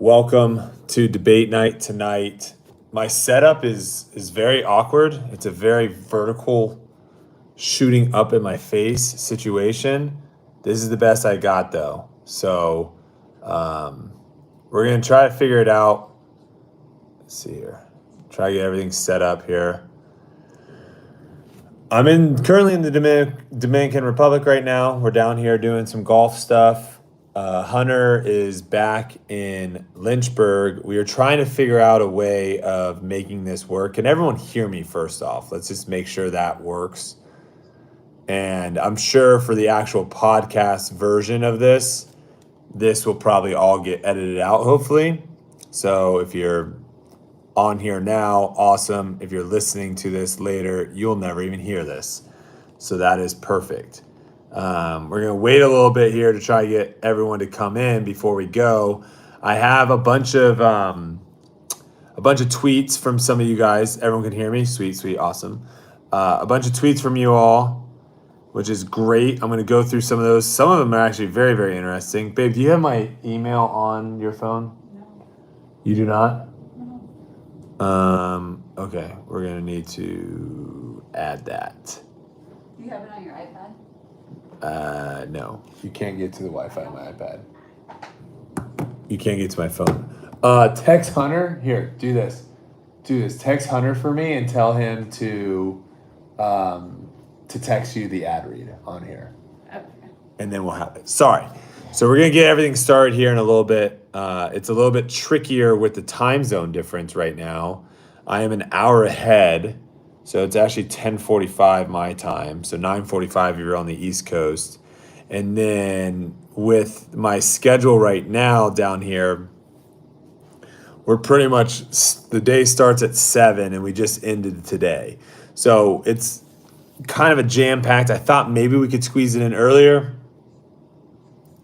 Welcome to debate night tonight. My setup is very awkward. It's a very vertical shooting up in my face situation. This is the best I got though. So we're gonna try to figure it out. Let's see here. Try to get everything set up here. I'm currently in the Dominican Republic right now. We're down here doing some golf stuff. Hunter is back in Lynchburg. We are trying to figure out a way of making this work. Can everyone hear me first off? Let's just make sure that works. And I'm sure for the actual podcast version of this will probably all get edited out, hopefully. So if you're on here now, awesome. If you're listening to this later, you'll never even hear this. So that is perfect. We're going to wait a little bit here to try to get everyone to come in before we go. I have a bunch of tweets from some of you guys. Everyone can hear me. Sweet, awesome. A bunch of tweets from you all, which is great. I'm going to go through some of those. Some of them are actually very, very interesting. Babe, do you have my email on your phone? No. You do not? No. Okay, we're going to need to add that. Do you have it on your iPad? No, you can't get to the Wi-Fi on my iPad. You can't get to my phone. Text Hunter. Here, do this. Text Hunter for me and tell him to text you the ad read on here. Okay. And then we'll have it. Sorry. So we're gonna get everything started here in a little bit. It's a little bit trickier with the time zone difference right now. I am an hour ahead. So it's actually 10:45 my time. So 9:45 if you're on the East Coast. And then with my schedule right now down here, we're pretty much, the day starts at 7 and we just ended today. So it's kind of a jam-packed. I thought maybe we could squeeze it in earlier.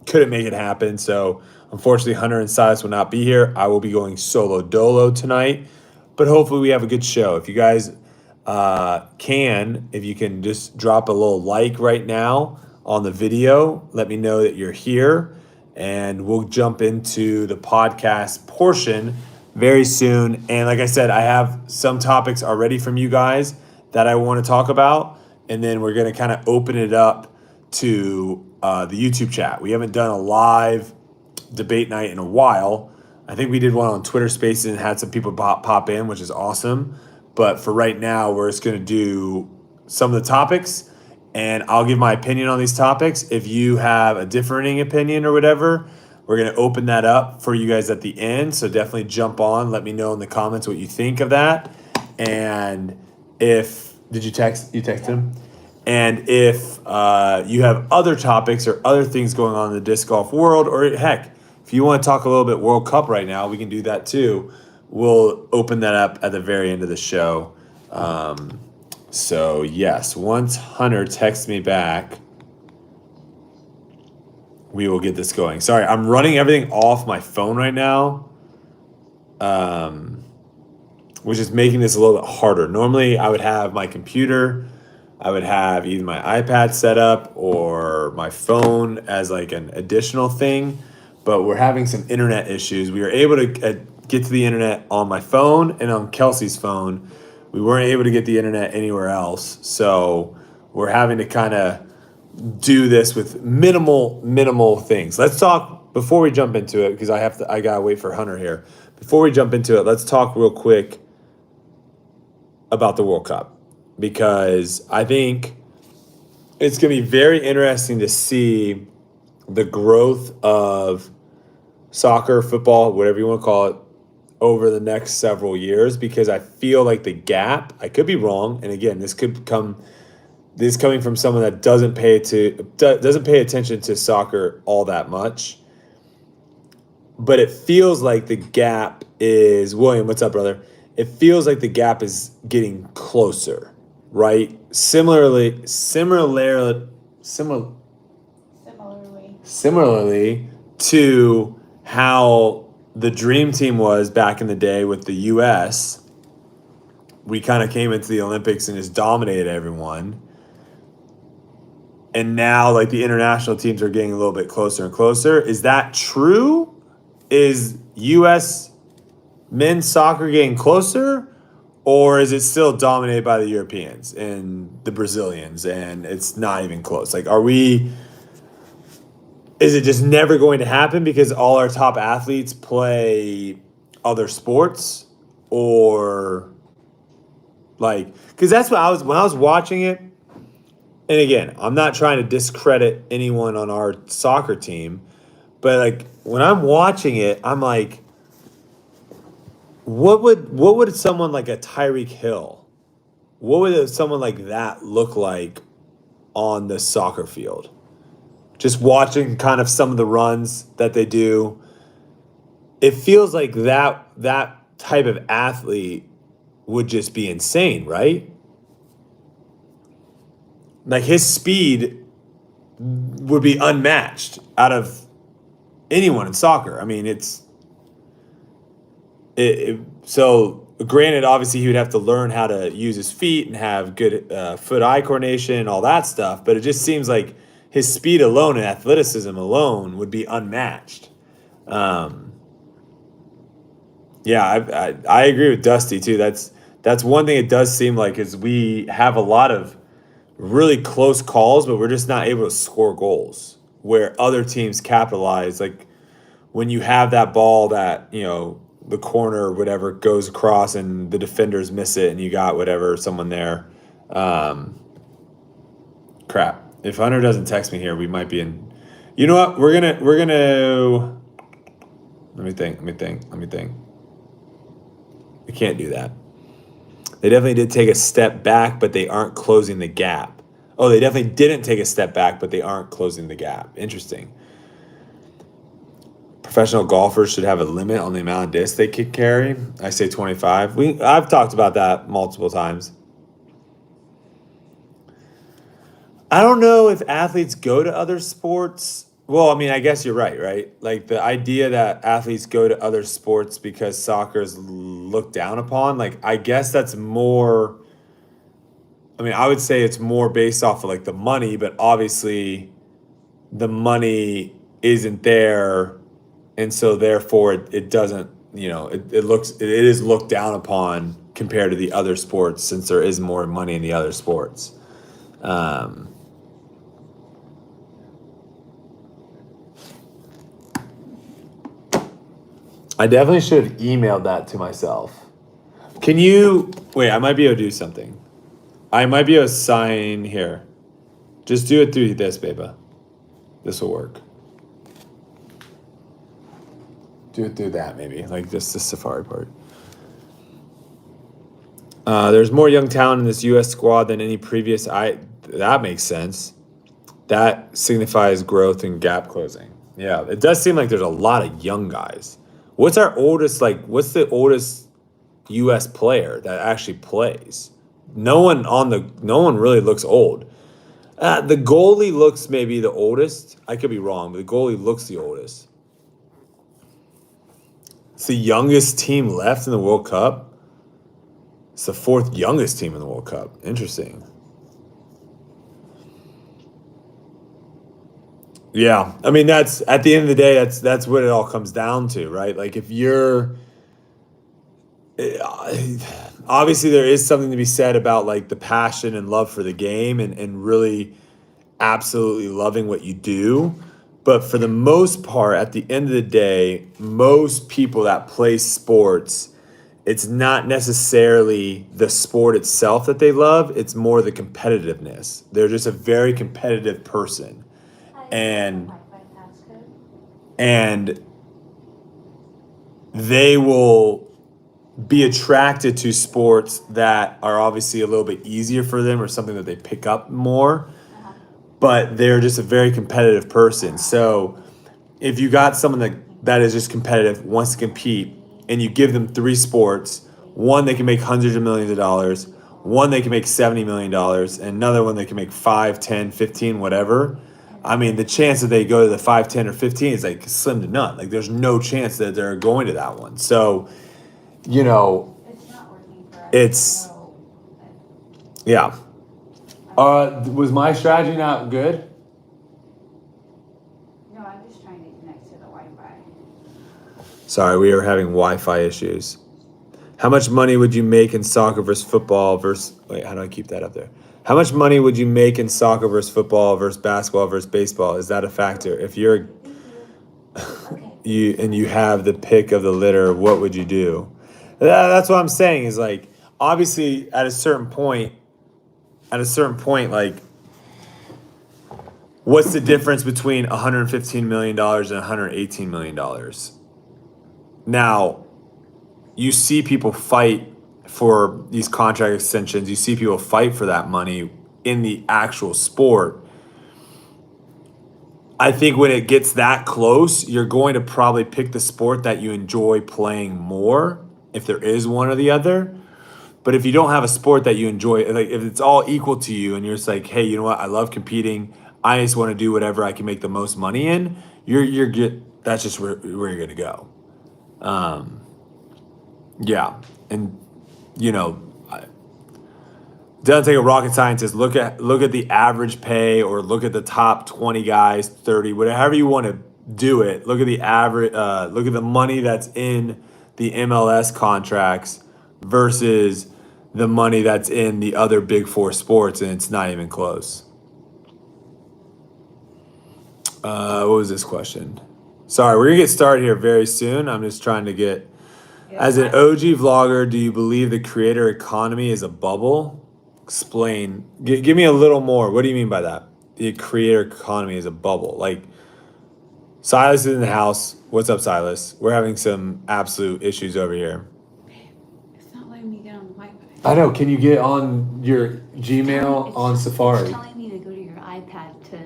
Couldn't make it happen. So unfortunately, Hunter and Silas will not be here. I will be going solo dolo tonight. But hopefully we have a good show. If you guys if you can just drop a little like right now on the video, let me know that you're here, and we'll jump into the podcast portion very soon. And like I said, I have some topics already from you guys that I want to talk about, and then we're going to kind of open it up to the YouTube chat. We haven't done a live debate night in a while. I think we did one on Twitter Spaces and had some people pop in, which is awesome. But for right now, we're just going to do some of the topics, and I'll give my opinion on these topics. If you have a differing opinion or whatever, we're going to open that up for you guys at the end. So definitely jump on. Let me know in the comments what you think of that. And did you texted him? And if you have other topics or other things going on in the disc golf world, or heck, if you want to talk a little bit World Cup right now, we can do that too. We'll open that up at the very end of the show. So yes, once Hunter texts me back, we will get this going. Sorry, I'm running everything off my phone right now, which is making this a little bit harder. Normally, I would have my computer, I would have either my iPad set up or my phone as like an additional thing, but we're having some internet issues. We were able to get to the internet on my phone and on Kelsey's phone. We weren't able to get the internet anywhere else. So we're having to kind of do this with minimal things. Let's talk before we jump into it, because I gotta wait for Hunter here. Before we jump into it, let's talk real quick about the World Cup, because I think it's gonna be very interesting to see the growth of soccer, football, whatever you want to call it, over the next several years, because I feel like the gap, I could be wrong, and again, this is coming from someone that doesn't pay attention to soccer all that much, but it feels like the gap is, William, what's up, brother? It feels like the gap is getting closer, right? Similarly to how the dream team was back in the day with the U.S. We kind of came into the Olympics and just dominated everyone. And now, like, the international teams are getting a little bit closer and closer. Is that true? is U.S. men's soccer getting closer, or is it still dominated by the Europeans and the Brazilians, and it's not even close? Like, is it just never going to happen because all our top athletes play other sports, or like, because that's what when I was watching it. And again, I'm not trying to discredit anyone on our soccer team, but like when I'm watching it, I'm like, what would someone like a Tyreek Hill, what would someone like that look like on the soccer field? Just watching kind of some of the runs that they do, it feels like that type of athlete would just be insane, right? Like his speed would be unmatched out of anyone in soccer. I mean, so granted, obviously he would have to learn how to use his feet and have good foot-eye coordination and all that stuff. But it just seems like his speed alone and athleticism alone would be unmatched. Um, yeah, I agree with Dusty too. That's one thing it does seem like is we have a lot of really close calls, but we're just not able to score goals where other teams capitalize. Like when you have that ball that, the corner or whatever goes across and the defenders miss it and you got whatever, someone there. Crap. If Hunter doesn't text me here, we might be in. You know what? We're gonna. Let me think. We can't do that. They definitely did take a step back, but they aren't closing the gap. Oh, they definitely didn't take a step back, but they aren't closing the gap. Interesting. Professional golfers should have a limit on the amount of discs they could carry. I say 25. I've talked about that multiple times. I don't know if athletes go to other sports. Well, I mean, I guess you're right? Like the idea that athletes go to other sports because soccer is looked down upon, like I guess that's more, I mean, I would say it's more based off of like the money, but obviously the money isn't there, and so therefore it doesn't, it is looked down upon compared to the other sports since there is more money in the other sports. I definitely should have emailed that to myself. Can you wait? I might be able to do something. I might be able to sign here. Just do it through this, Beba. This will work. Do it through that, maybe, like just the Safari part. There's more young talent in this U.S. squad than any previous. That makes sense. That signifies growth and gap closing. Yeah, it does seem like there's a lot of young guys. What's the oldest U.S. player that actually plays? No one really looks old. The goalie looks maybe the oldest. I could be wrong, but the goalie looks the oldest. It's the youngest team left in the World Cup. It's the fourth youngest team in the World Cup. Interesting. Yeah, I mean that's at the end of the day, that's what it all comes down to, right? Like if you're obviously there is something to be said about like the passion and love for the game and really absolutely loving what you do. But for the most part, at the end of the day, most people that play sports, it's not necessarily the sport itself that they love, it's more the competitiveness. They're just a very competitive person. And they will be attracted to sports that are obviously a little bit easier for them or something that they pick up more, but they're just a very competitive person. So if you got someone that is just competitive, wants to compete, and you give them three sports, one they can make hundreds of millions of dollars, one they can make $70 million, and another one they can make 5, 10, 15, whatever. I mean, the chance that they go to the 5, 10, or 15 is like slim to none. Like there's no chance that they're going to that one. So, It's not working for us. it's, yeah. Was my strategy not good? No, I'm just trying to connect to the Wi-Fi. Sorry, we are having Wi-Fi issues. How much money would you make in soccer versus football versus wait, how do I keep that up there? How much money would you make in soccer versus football versus basketball versus baseball? Is that a factor? If you're you have the pick of the litter, what would you do? That's what I'm saying is like obviously at a certain point, like what's the difference between $115 million and $118 million? Now, you see people fight for these contract extensions. You see people fight for that money in the actual sport. I think when it gets that close, you're going to probably pick the sport that you enjoy playing more, if there is one or the other. But if you don't have a sport that you enjoy, like if it's all equal to you and you're just like, hey, you know what? I love competing. I just want to do whatever I can make the most money in. You're good. That's just where you're gonna go. Yeah, and you know, it doesn't take a rocket scientist. Look at the average pay, or look at the top 20 guys, 30, whatever you want to do it. Look at the average. Look at the money that's in the MLS contracts versus the money that's in the other big four sports, and it's not even close. What was this question? Sorry, we're gonna get started here very soon. I'm just trying to get. As an OG vlogger, do you believe the creator economy is a bubble? Explain. Give me a little more. What do you mean by that? The creator economy is a bubble. Like, Silas is in the house. What's up, Silas? We're having some absolute issues over here. It's not letting me get on the Wi-Fi. I know. Can you get on your Gmail on Safari? It's telling me to go to your iPad to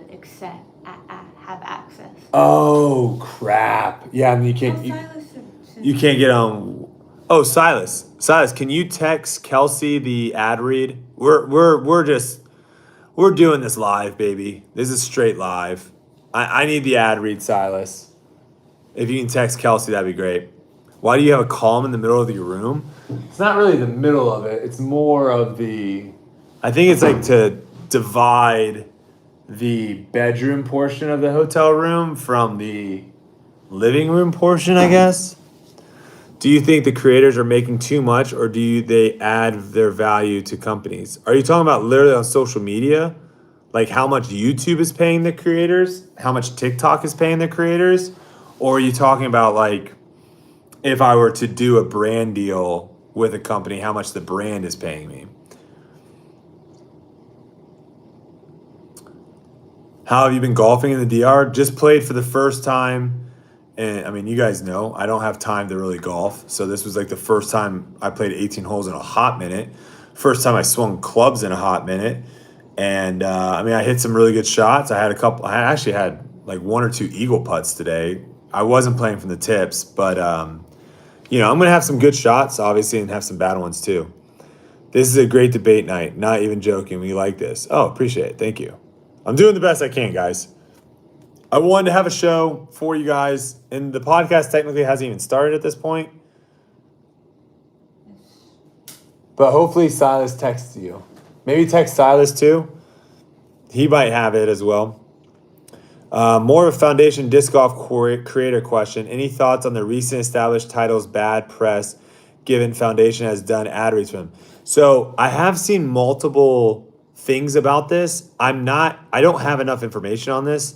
have access. Oh crap! Yeah, and you can't. You can't get on. Oh, Silas, can you text Kelsey the ad read? We're doing this live, baby. This is straight live. I need the ad read, Silas. If you can text Kelsey, that'd be great. Why do you have a column in the middle of your room? It's not really the middle of it. It's more of the. I think it's like to divide the bedroom portion of the hotel room from the living room portion, I guess. Do you think the creators are making too much, or do they add their value to companies? Are you talking about literally on social media? Like how much YouTube is paying the creators? How much TikTok is paying the creators? Or are you talking about like if I were to do a brand deal with a company, how much the brand is paying me? How have you been golfing in the DR? Just played for the first time. And I mean, you guys know I don't have time to really golf. So this was like the first time I played 18 holes in a hot minute. First time I swung clubs in a hot minute. And I mean, I hit some really good shots. I actually had like one or two eagle putts today. I wasn't playing from the tips, but you know, I'm going to have some good shots, obviously, and have some bad ones too. This is a great debate night. Not even joking. We like this. Oh, appreciate it. Thank you. I'm doing the best I can, guys. I wanted to have a show for you guys, and the podcast technically hasn't even started at this point. But hopefully Silas texts you. Maybe text Silas too. He might have it as well. More of a foundation disc golf creator question. Any thoughts on the recent established title's bad press given foundation has done ad reads for him? So I have seen multiple things about this. I don't have enough information on this.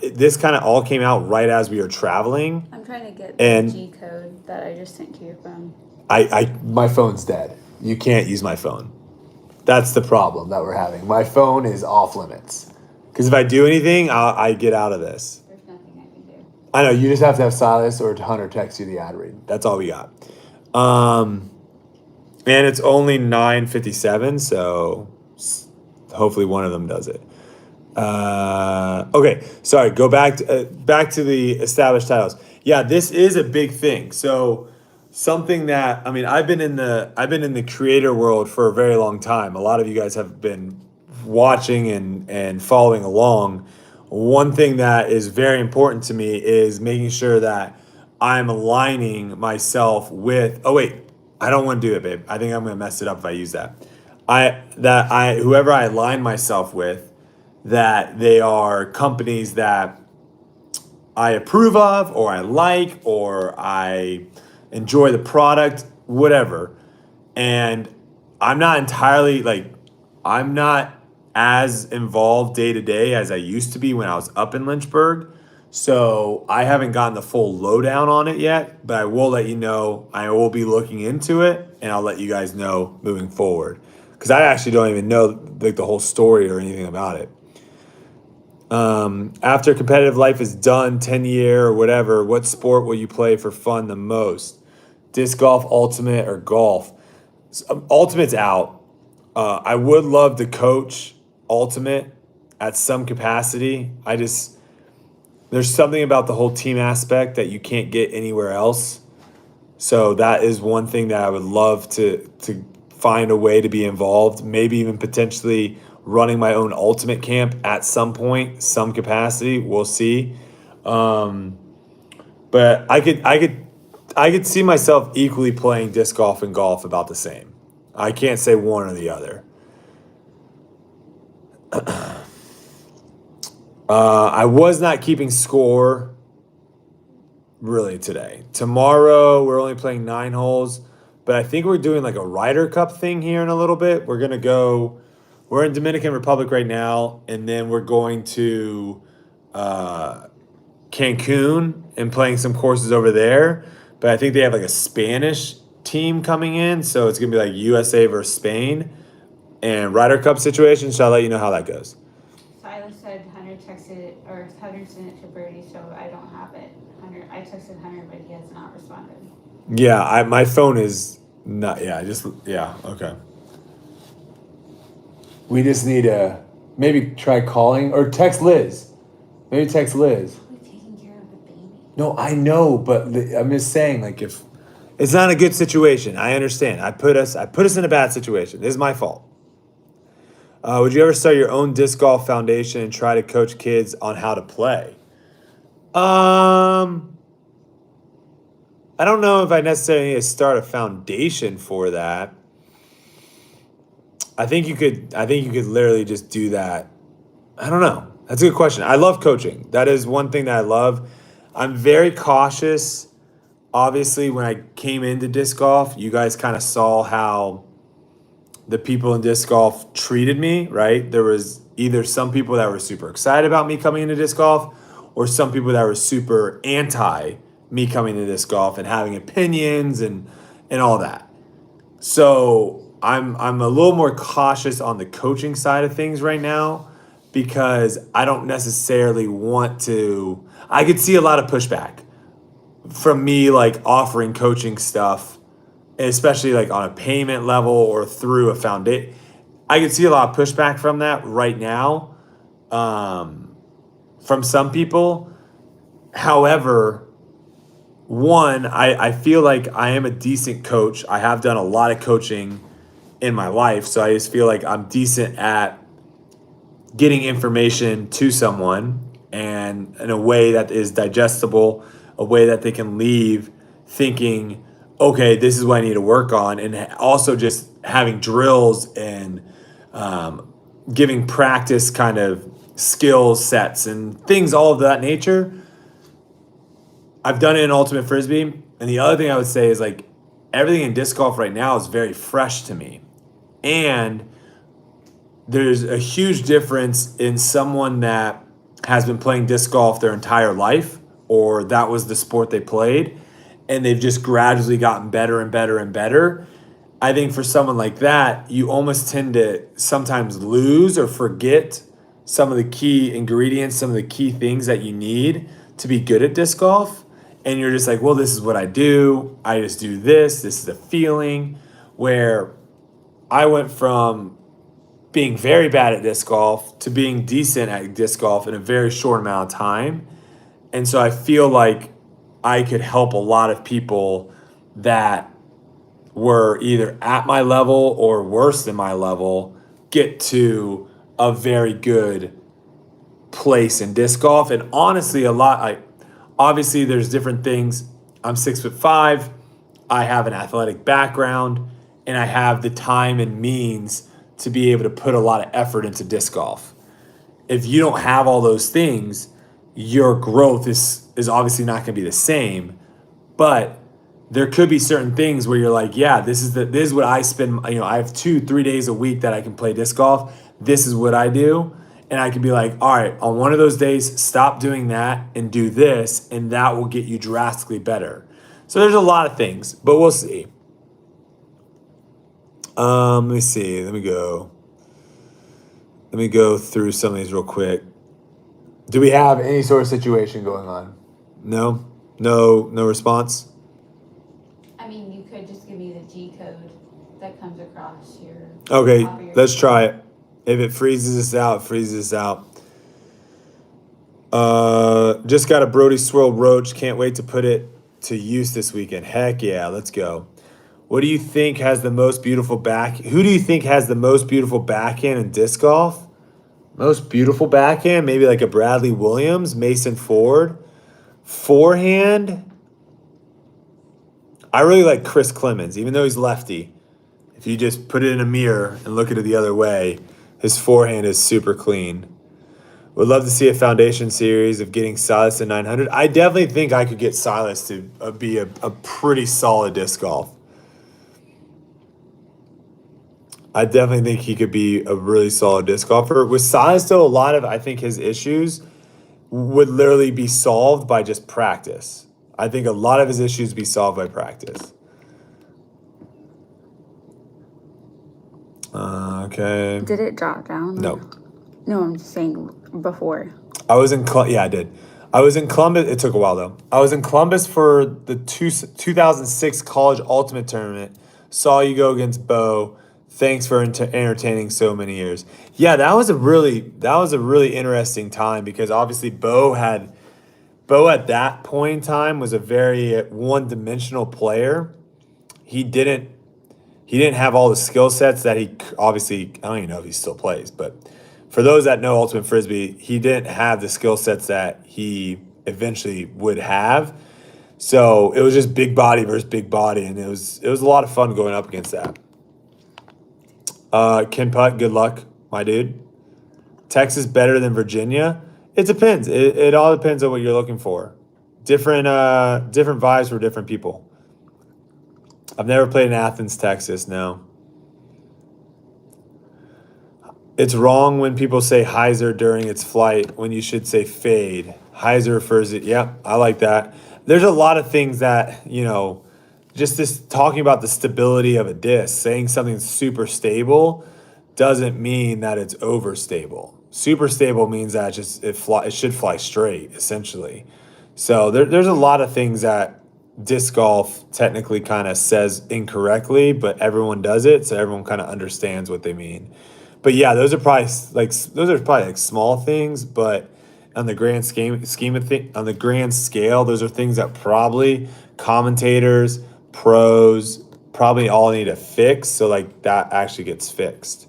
This kind of all came out right as we were traveling. I'm trying to get the G code that I just sent to your phone. My phone's dead. You can't use my phone. That's the problem that we're having. My phone is off limits. Because if I do anything, I get out of this. There's nothing I can do. I know, you just have to have Silas or Hunter text you the ad read. That's all we got. And it's only 9:57, so hopefully one of them does it. Okay, sorry. Go back to the established titles. Yeah, this is a big thing. So something that I've been in the creator world for a very long time. A lot of you guys have been watching and following along. One thing that is very important to me is making sure that I'm aligning myself with. Oh wait, I don't want to do it, babe. I think I'm gonna mess it up if I use that. Whoever I align myself with, that they are companies that I approve of, or I like, or I enjoy the product, whatever. And I'm not entirely like, I'm not as involved day to day as I used to be when I was up in Lynchburg. So I haven't gotten the full lowdown on it yet, but I will let you know. I will be looking into it, and I'll let you guys know moving forward. Because I actually don't even know like the whole story or anything about it. After competitive life is done, 10-year or whatever, what sport will you play for fun the most? Disc golf, ultimate, or golf? Ultimate's out. I would love to coach ultimate at some capacity. There's something about the whole team aspect that you can't get anywhere else. So that is one thing that I would love to find a way to be involved. Maybe even potentially running my own ultimate camp at some point, some capacity. We'll see. But I could see myself equally playing disc golf and golf about the same. I can't say one or the other. I was not keeping score really today. Tomorrow we're only playing 9 holes, but I think we're doing like a Ryder Cup thing here in a little bit. We're in Dominican Republic right now, and then we're going to Cancun and playing some courses over there. But I think they have like a Spanish team coming in, so it's gonna be like USA versus Spain and Ryder Cup situation. So I'll let you know how that goes. Silas said Hunter texted or Hunter sent it to Brodie, so I don't have it. I texted Hunter, but he has not responded. Yeah, my phone is not. Yeah, okay. We just need to maybe try calling or text Liz. Maybe text Liz. We're taking care of the baby. No, I know, but I'm just saying, like, if it's not a good situation, I understand. I put us in a bad situation. This is my fault. Would you ever start your own disc golf foundation and try to coach kids on how to play? I don't know if I necessarily need to start a foundation for that. I think you could literally just do that. I don't know. That's a good question. I love coaching. That is one thing that I love. I'm very cautious. Obviously, when I came into disc golf, you guys kind of saw how the people in disc golf treated me, right? There was either some people that were super excited about me coming into disc golf, or some people that were super anti me coming into disc golf and having opinions and all that. So I'm a little more cautious on the coaching side of things right now, because I don't necessarily want to. I could see a lot of pushback from me like offering coaching stuff, especially like on a payment level or through a foundation. I could see a lot of pushback from that right now, from some people. However, one, I feel like I am a decent coach. I have done a lot of coaching in my life, so I just feel like I'm decent at getting information to someone and in a way that is digestible, a way that they can leave thinking, okay, this is what I need to work on, and also just having drills and giving practice kind of skill sets and things all of that nature. I've done it in Ultimate Frisbee. And the other thing I would say is like everything in disc golf right now is very fresh to me. And there's a huge difference in someone that has been playing disc golf their entire life, or that was the sport they played, and they've just gradually gotten better and better and better. I think for someone like that, you almost tend to sometimes lose or forget some of the key ingredients, some of the key things that you need to be good at disc golf. And you're just like, well, this is what I do. I just do this. This is a feeling. Where I went from being very bad at disc golf to being decent at disc golf in a very short amount of time. And so I feel like I could help a lot of people that were either at my level or worse than my level get to a very good place in disc golf. And honestly, obviously there's different things. I'm 6'5". I have an athletic background, and I have the time and means to be able to put a lot of effort into disc golf. If you don't have all those things, your growth is is obviously not going to be the same, but there could be certain things where you're like, yeah, this is what I spend. I have 2-3 days a week that I can play disc golf. This is what I do, and I can be like, all right, on one of those days, stop doing that and do this, and that will get you drastically better. So there's a lot of things, but we'll see. Let me see. Let me go through some of these real quick. Do we have any sort of situation going on? No response. I mean, you could just give me the G code that comes across your. Okay, top of your let's screen. try it. If it freezes us out, freezes us out. Just got a Brodie Swirl Roach. Can't wait to put it to use this weekend. Heck yeah, let's go. What do you think has the most beautiful back? Who do you think has the most beautiful backhand in disc golf? Most beautiful backhand? Maybe like a Bradley Williams, Mason Ford. Forehand? I really like Chris Clemens, even though he's lefty. If you just put it in a mirror and look at it the other way, his forehand is super clean. Would love to see a foundation series of getting Silas to 900. I definitely think I could get Silas to be a pretty solid disc golf. I definitely think he could be a really solid disc golfer. With Silas, though, a lot of, I think, his issues would literally be solved by just practice. I think a lot of his issues would be solved by practice. Okay. Did it drop down? No. No, I'm just saying before. I was in I did. I was in Columbus. It took a while though. I was in Columbus for the 2006 College Ultimate Tournament. Saw you go against Bo. Thanks for entertaining so many years. Yeah, that was a really interesting time because obviously Bo at that point in time was a very one-dimensional player. He didn't have all the skill sets that he obviously, I don't even know if he still plays, but for those that know Ultimate Frisbee, he didn't have the skill sets that he eventually would have. So it was just big body versus big body, and it was a lot of fun going up against that. Ken Putt, good luck, my dude. Texas better than Virginia? It depends. It all depends on what you're looking for. Different vibes for different people. I've never played in Athens, Texas, no. It's wrong when people say hyzer during its flight when you should say fade. Hyzer refers to, yeah, I like that. There's a lot of things that, just this talking about the stability of a disc, saying something's super stable doesn't mean that it's overstable. Super stable means that it should fly straight, essentially. So there's a lot of things that disc golf technically kind of says incorrectly, but everyone does it, so everyone kind of understands what they mean. But yeah, those are probably like small things, but on the grand scheme of things, on the grand scale, those are things that probably commentators, pros probably all need to fix, so like that actually gets fixed.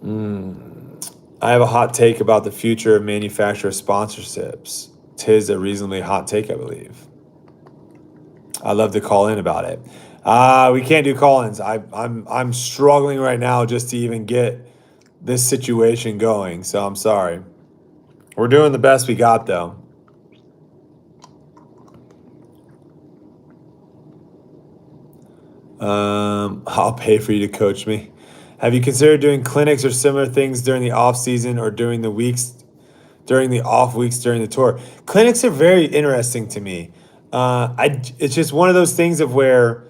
I have a hot take about the future of manufacturer sponsorships. 'Tis a reasonably hot take, I believe. I'd love to call in about it. We can't do call-ins. I'm struggling right now just to even get this situation going, so I'm sorry. We're doing the best we got, though. I'll pay for you to coach me. Have you considered doing clinics or similar things during the off season or during the off weeks during the tour? Clinics are very interesting to me. It's just one of those things of where,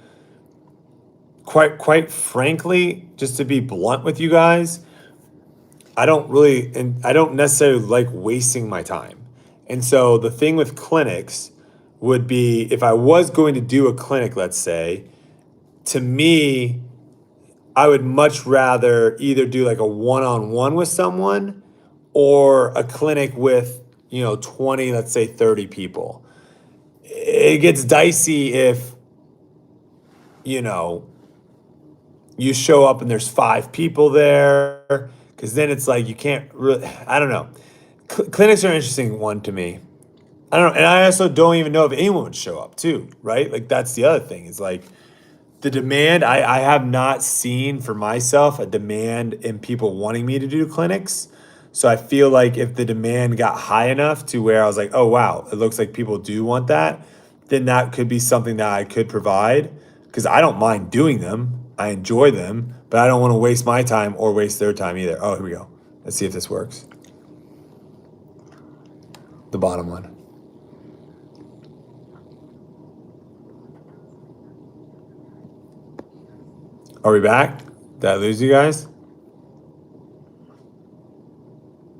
quite frankly, just to be blunt with you guys, I don't necessarily like wasting my time. And so the thing with clinics would be, if I was going to do a clinic, let's say, to me, I would much rather either do like a one-on-one with someone or a clinic with, 20, let's say 30 people. It gets dicey if, you show up and there's 5 people there, because then it's like you can't really, I don't know. Clinics are an interesting one to me. I don't know, and I also don't even know if anyone would show up too, right? Like that's the other thing, is like the demand. I have not seen for myself a demand in people wanting me to do clinics. So I feel like if the demand got high enough to where I was like, oh, wow, it looks like people do want that, then that could be something that I could provide because I don't mind doing them. I enjoy them, but I don't want to waste my time or waste their time either. Oh, here we go. Let's see if this works. The bottom one. Are we back? Did I lose you guys?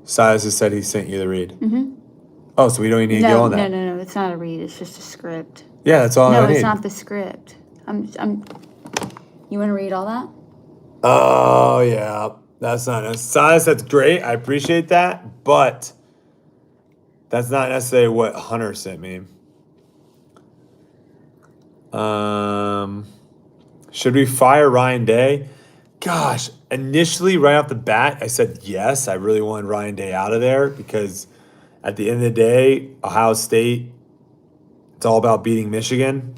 Silas has said he sent you the read. Mm-hmm. Oh, so we don't even need to go No, on no, that. no, it's not a read. It's just a script. Yeah, that's all No, I need. it's not the script. You want to read all that? Oh, yeah. That's not Silas, that's great. I appreciate that. But that's not necessarily what Hunter sent me. Should we fire Ryan Day? Gosh, initially, right off the bat, I said yes. I really wanted Ryan Day out of there because at the end of the day, Ohio State, it's all about beating Michigan.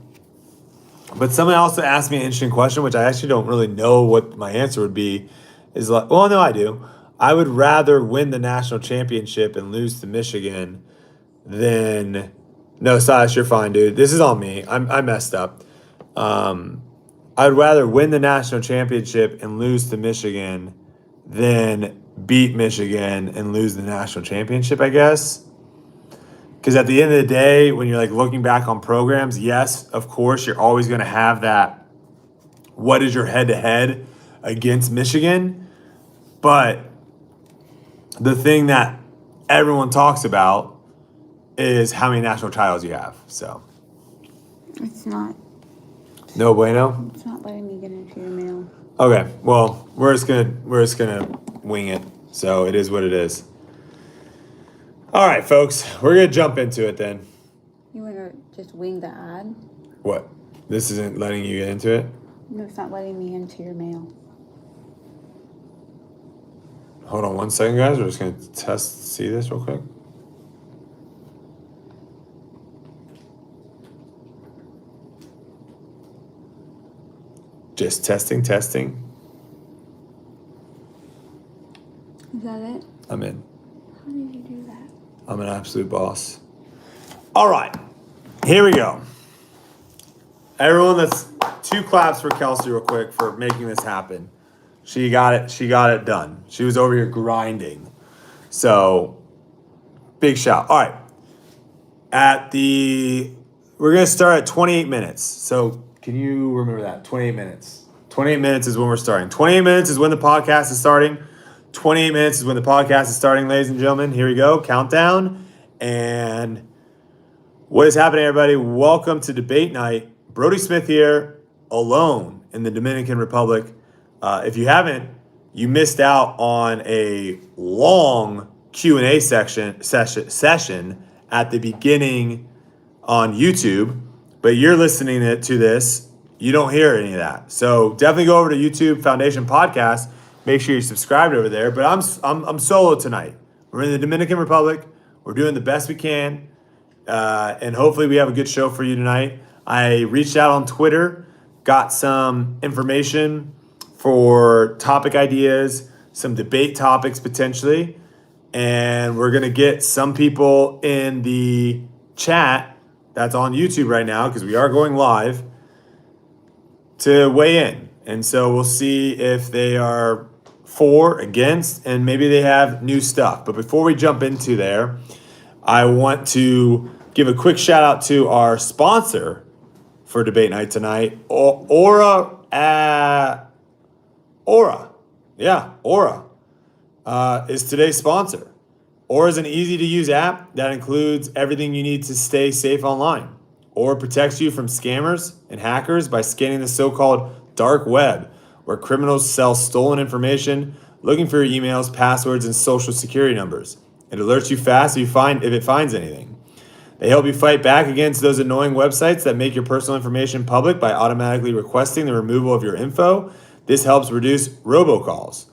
But someone also asked me an interesting question, which I actually don't really know what my answer would be. Is like, well, no, I do. I would rather win the national championship and lose to Michigan than. No, Silas, you're fine, dude. This is on me. I messed up. I'd rather win the national championship and lose to Michigan than beat Michigan and lose the national championship, I guess. Because at the end of the day, when you're like looking back on programs, yes, of course, you're always going to have that. What is your head-to-head against Michigan? But the thing that everyone talks about is how many national titles you have. So It's not. no bueno. It's not letting me get into your mail. Okay, well, we're just gonna wing it. So it is what it is. All right, folks, we're gonna jump into it then. You want to just wing the ad? What? This isn't letting you get into it? No, it's not letting me into your mail. Hold on 1 second, guys. We're just gonna see this real quick. Just testing. Is that it? I'm in. How did you do that? I'm an absolute boss. All right, here we go. Everyone, that's 2 claps for Kelsey real quick for making this happen. She got it done. She was over here grinding. So, big shout. All right. We're going to start at 28 minutes. So, can you remember that? 28 minutes. 28 minutes is when we're starting. 28 minutes is when the podcast is starting. 28 minutes is when the podcast is starting, ladies and gentlemen. Here we go. Countdown. And what is happening, everybody? Welcome to Debate Night. Brodie Smith here, alone in the Dominican Republic. If you haven't, you missed out on a long Q&A session at the beginning on YouTube, but you're listening to this, you don't hear any of that. So definitely go over to YouTube Foundation Podcast. Make sure you're subscribed over there. But I'm solo tonight. We're in the Dominican Republic. We're doing the best we can, and hopefully we have a good show for you tonight. I reached out on Twitter, got some information for topic ideas, some debate topics potentially, and we're going to get some people in the chat that's on YouTube right now, because we are going live, to weigh in. And so we'll see if they are for, against, and maybe they have new stuff. But before we jump into there, I want to give a quick shout out to our sponsor for Debate Night tonight, Aura. Aura is today's sponsor. Aura is an easy-to-use app that includes everything you need to stay safe online. Aura protects you from scammers and hackers by scanning the so-called dark web, where criminals sell stolen information, looking for your emails, passwords, and social security numbers. It alerts you fast if it finds anything. They help you fight back against those annoying websites that make your personal information public by automatically requesting the removal of your info. This helps reduce robocalls.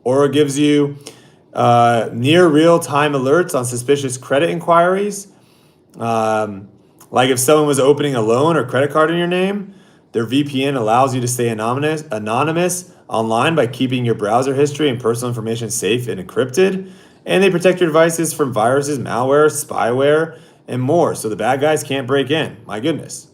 Aura gives you near real-time alerts on suspicious credit inquiries. Like if someone was opening a loan or credit card in your name, their VPN allows you to stay anonymous online by keeping your browser history and personal information safe and encrypted. And they protect your devices from viruses, malware, spyware, and more, so the bad guys can't break in. My goodness.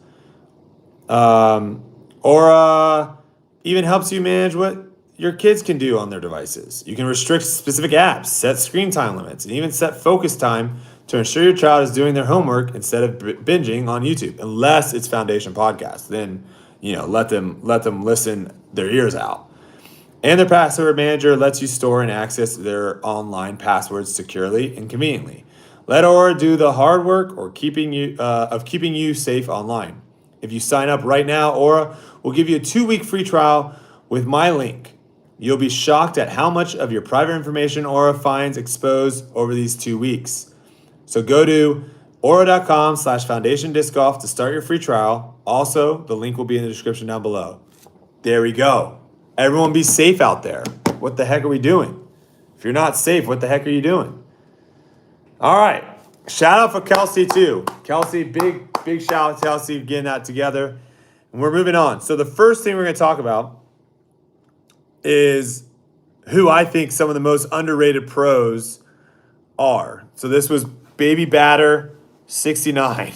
Aura even helps you manage what your kids can do on their devices. You can restrict specific apps, set screen time limits, and even set focus time to ensure your child is doing their homework instead of binging on YouTube, unless it's Foundation Podcast. Then, let them listen their ears out. And their password manager lets you store and access their online passwords securely and conveniently. Let Aura do the hard work or keeping you safe online. If you sign up right now, Aura will give you a 2-week free trial with my link. You'll be shocked at how much of your private information Aura finds exposed over these 2 weeks. So go to aura.com/foundation disc golf to start your free trial. Also, the link will be in the description down below. There we go. Everyone be safe out there. What the heck are we doing? If you're not safe, what the heck are you doing? All right. Shout out for Kelsey too. Kelsey, big shout out to Kelsey getting that together. And we're moving on. So the first thing we're going to talk about is who I think some of the most underrated pros are. So this was Baby Batter 69.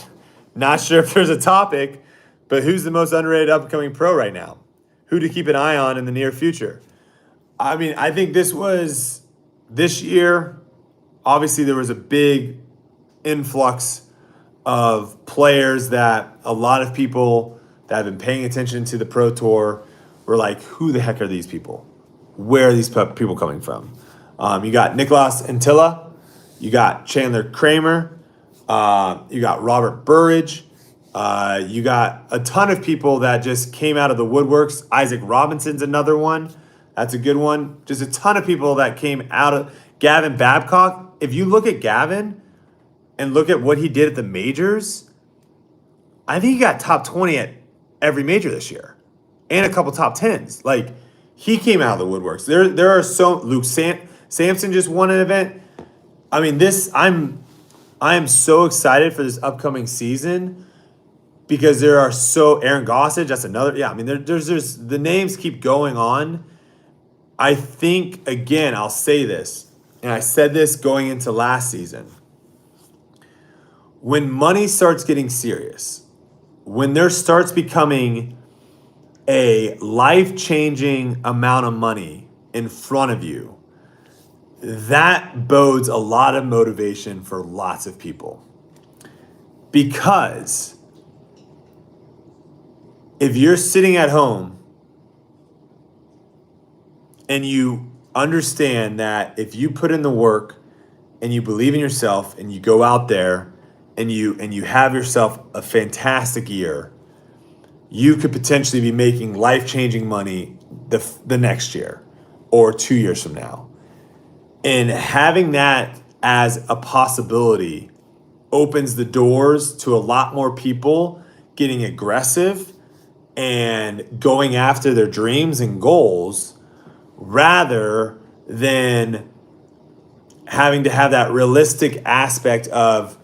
Not sure if there's a topic, but who's the most underrated upcoming pro right now? Who to keep an eye on in the near future? I mean, I think this year, obviously there was a big influx of players that a lot of people that have been paying attention to the Pro Tour were like, who the heck are these people? Where are these people coming from? You got Nicholas Antilla, you got Chandler Kramer, you got Robert Burridge, you got a ton of people that just came out of the woodworks. Isaac Robinson's another one. That's a good one. Just a ton of people that came out of Gavin Babcock. If you look at Gavin and look at what he did at the majors, I think he got top 20 at every major this year and a couple top 10s. Like, he came out of the woodworks. There are so Luke Sampson just won an event. I mean, I am so excited for this upcoming season because there are Aaron Gossage, that's another. Yeah, I mean, there's the names keep going on. I think, again, I'll say this, and I said this going into last season. When money starts getting serious, when there starts becoming a life-changing amount of money in front of you, that bodes a lot of motivation for lots of people. Because if you're sitting at home and you understand that if you put in the work and you believe in yourself and you go out there and you have yourself a fantastic year, you could potentially be making life-changing money the next year or 2 years from now. And having that as a possibility opens the doors to a lot more people getting aggressive and going after their dreams and goals rather than having to have that realistic aspect of,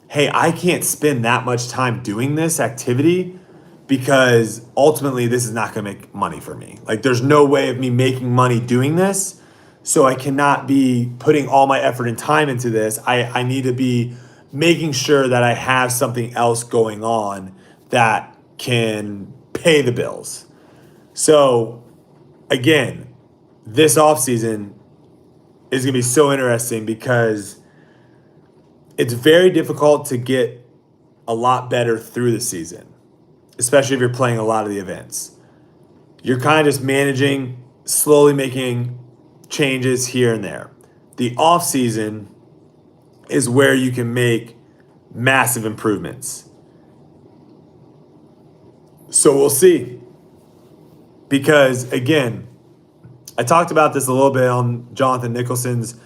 hey, I can't spend that much time doing this activity because ultimately this is not going to make money for me. Like, there's no way of me making money doing this, so I cannot be putting all my effort and time into this. I need to be making sure that I have something else going on that can pay the bills. So, again, this offseason is going to be so interesting because it's very difficult to get a lot better through the season, especially if you're playing a lot of the events. You're kind of just managing, slowly making changes here and there. The off season is where you can make massive improvements. So we'll see. Because again, I talked about this a little bit on Jonathan Nicholson's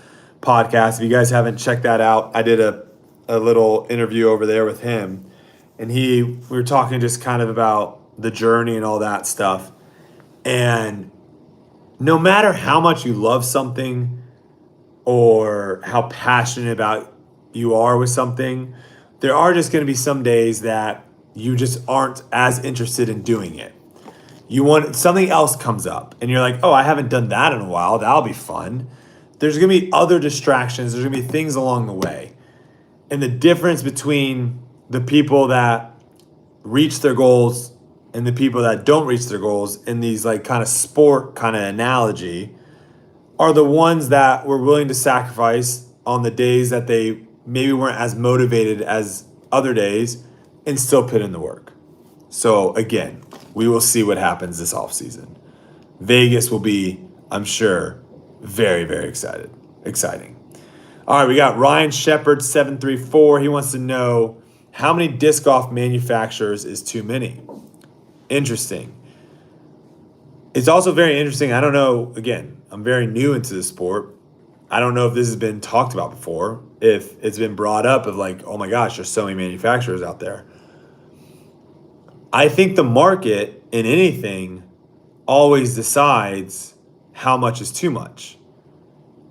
podcast. If you guys haven't checked that out, I did a little interview over there with him. And we were talking just kind of about the journey and all that stuff. And no matter how much you love something or how passionate about you are with something, there are just going to be some days that you just aren't as interested in doing it. You want something else comes up and you're like, oh, I haven't done that in a while. That'll be fun. there's going to be other distractions. There's going to be things along the way. And the difference between the people that reach their goals and the people that don't reach their goals in these like kind of sport kind of analogy are the ones that were willing to sacrifice on the days that they maybe weren't as motivated as other days and still put in the work. So again, we will see what happens this offseason. Vegas will be, I'm sure, very, very exciting. All right, we got Ryan Shepard 734. He wants to know how many disc golf manufacturers is too many. Interesting. It's also very interesting. I don't know, again, I'm very new into the sport. I don't know if this has been talked about before, if it's been brought up of like, oh my gosh, there's so many manufacturers out there. I think the market in anything always decides how much is too much,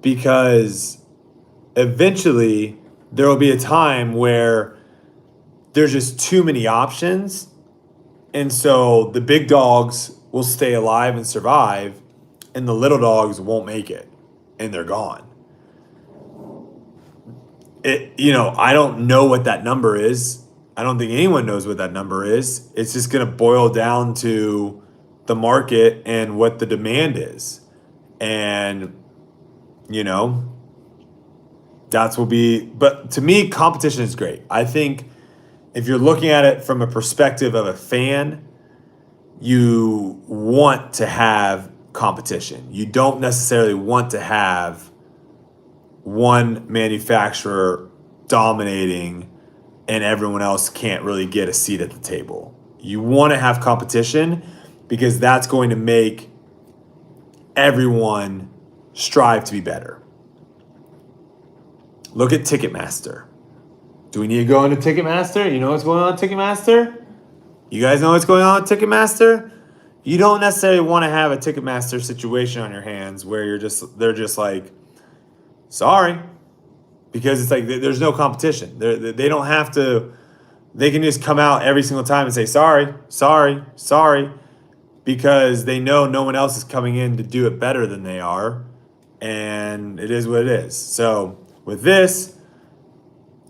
because eventually there will be a time where there's just too many options, and so the big dogs will stay alive and survive, and the little dogs won't make it, and they're gone. I don't know what that number is. I don't think anyone knows what that number is. It's just going to boil down to the market and what the demand is. And, that's will be, but to me, competition is great. I think if you're looking at it from a perspective of a fan, you want to have competition. You don't necessarily want to have one manufacturer dominating and everyone else can't really get a seat at the table. You want to have competition because that's going to make everyone strive to be better. Look at Ticketmaster. Do we need to go into Ticketmaster? You know what's going on with Ticketmaster? You guys know what's going on with Ticketmaster? You don't necessarily want to have a Ticketmaster situation on your hands where they're just like, sorry, because it's like there's no competition. They don't have to. They can just come out every single time and say sorry, because they know no one else is coming in to do it better than they are, and it is what it is. So with this,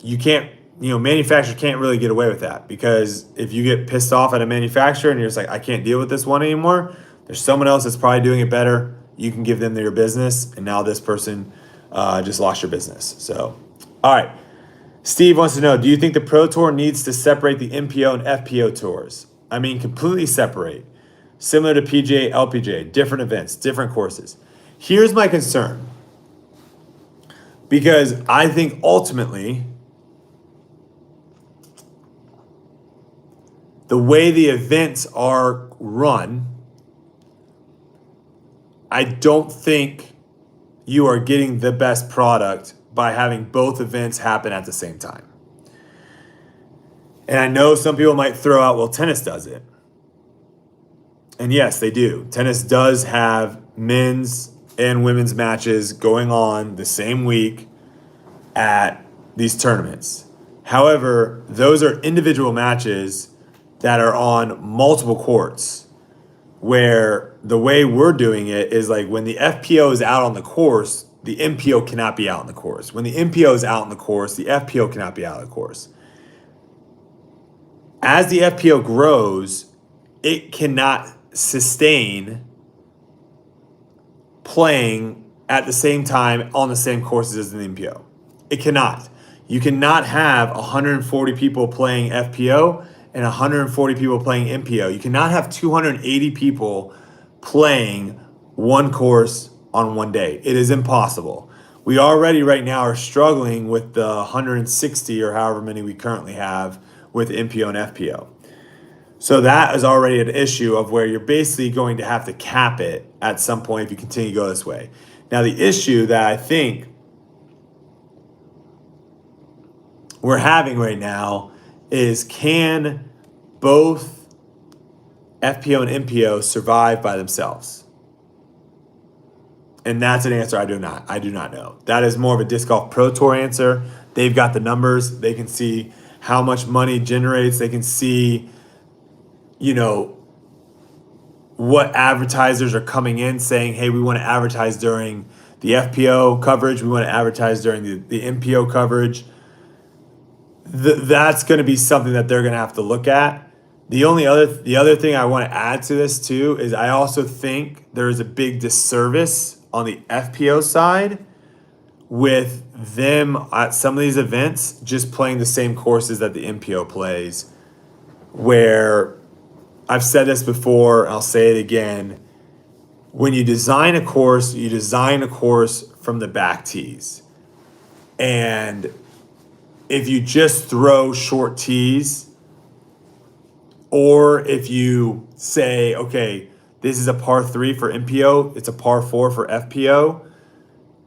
you can't. Manufacturer can't really get away with that, because if you get pissed off at a manufacturer and you're just like, I can't deal with this one anymore, there's someone else that's probably doing it better. You can give them your business, and now this person just lost your business. So, all right. Steve wants to know, do you think the Pro Tour needs to separate the MPO and FPO tours? I mean, completely separate. Similar to PGA, LPGA, different events, different courses. Here's my concern. Because I think ultimately, the way the events are run, I don't think you are getting the best product by having both events happen at the same time. And I know some people might throw out, well, tennis does it. And yes, they do. Tennis does have men's and women's matches going on the same week at these tournaments. However, those are individual matches that are on multiple courts, where the way we're doing it is like when the FPO is out on the course, the MPO cannot be out on the course. When the MPO is out on the course, the FPO cannot be out on the course. As the FPO grows, it cannot sustain playing at the same time on the same courses as the MPO. It cannot. You cannot have 140 people playing FPO and 140 people playing MPO. You cannot have 280 people playing one course on one day. It is impossible. We already right now are struggling with the 160 or however many we currently have with MPO and FPO. So that is already an issue of where you're basically going to have to cap it at some point if you continue to go this way. Now, the issue that I think we're having right now is, can both FPO and MPO survive by themselves? And that's an answer I do not know. That is more of a Disc Golf Pro Tour answer. They've got the numbers. They can see how much money generates. They can see, what advertisers are coming in saying, hey, we want to advertise during the FPO coverage. We want to advertise during the MPO coverage. That's going to be something that they're going to have to look at. The other thing I want to add to this too is I also think there is a big disservice on the FPO side with them at some of these events just playing the same courses that the MPO plays, where I've said this before, I'll say it again. When you design a course from the back tees. And if you just throw short tees, or if you say, okay, this is a par 3 for MPO, it's a par 4 for FPO,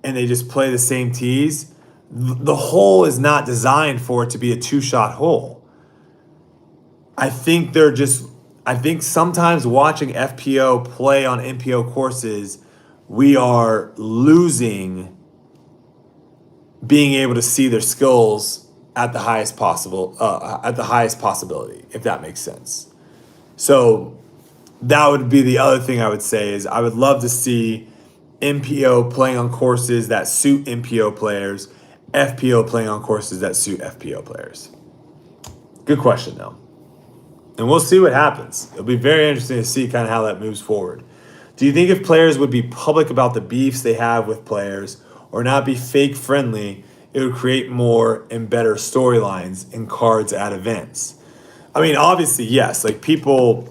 and they just play the same tees, the hole is not designed for it to be a 2-shot hole. I think sometimes watching FPO play on MPO courses, we are losing being able to see their skills at the highest possibility, if that makes sense. So that would be the other thing I would say is I would love to see MPO playing on courses that suit MPO players, FPO playing on courses that suit FPO players. Good question though. And we'll see what happens. It'll be very interesting to see kind of how that moves forward. Do you think if players would be public about the beefs they have with players or not be fake friendly, it would create more and better storylines and cards at events? I mean, obviously, yes. Like people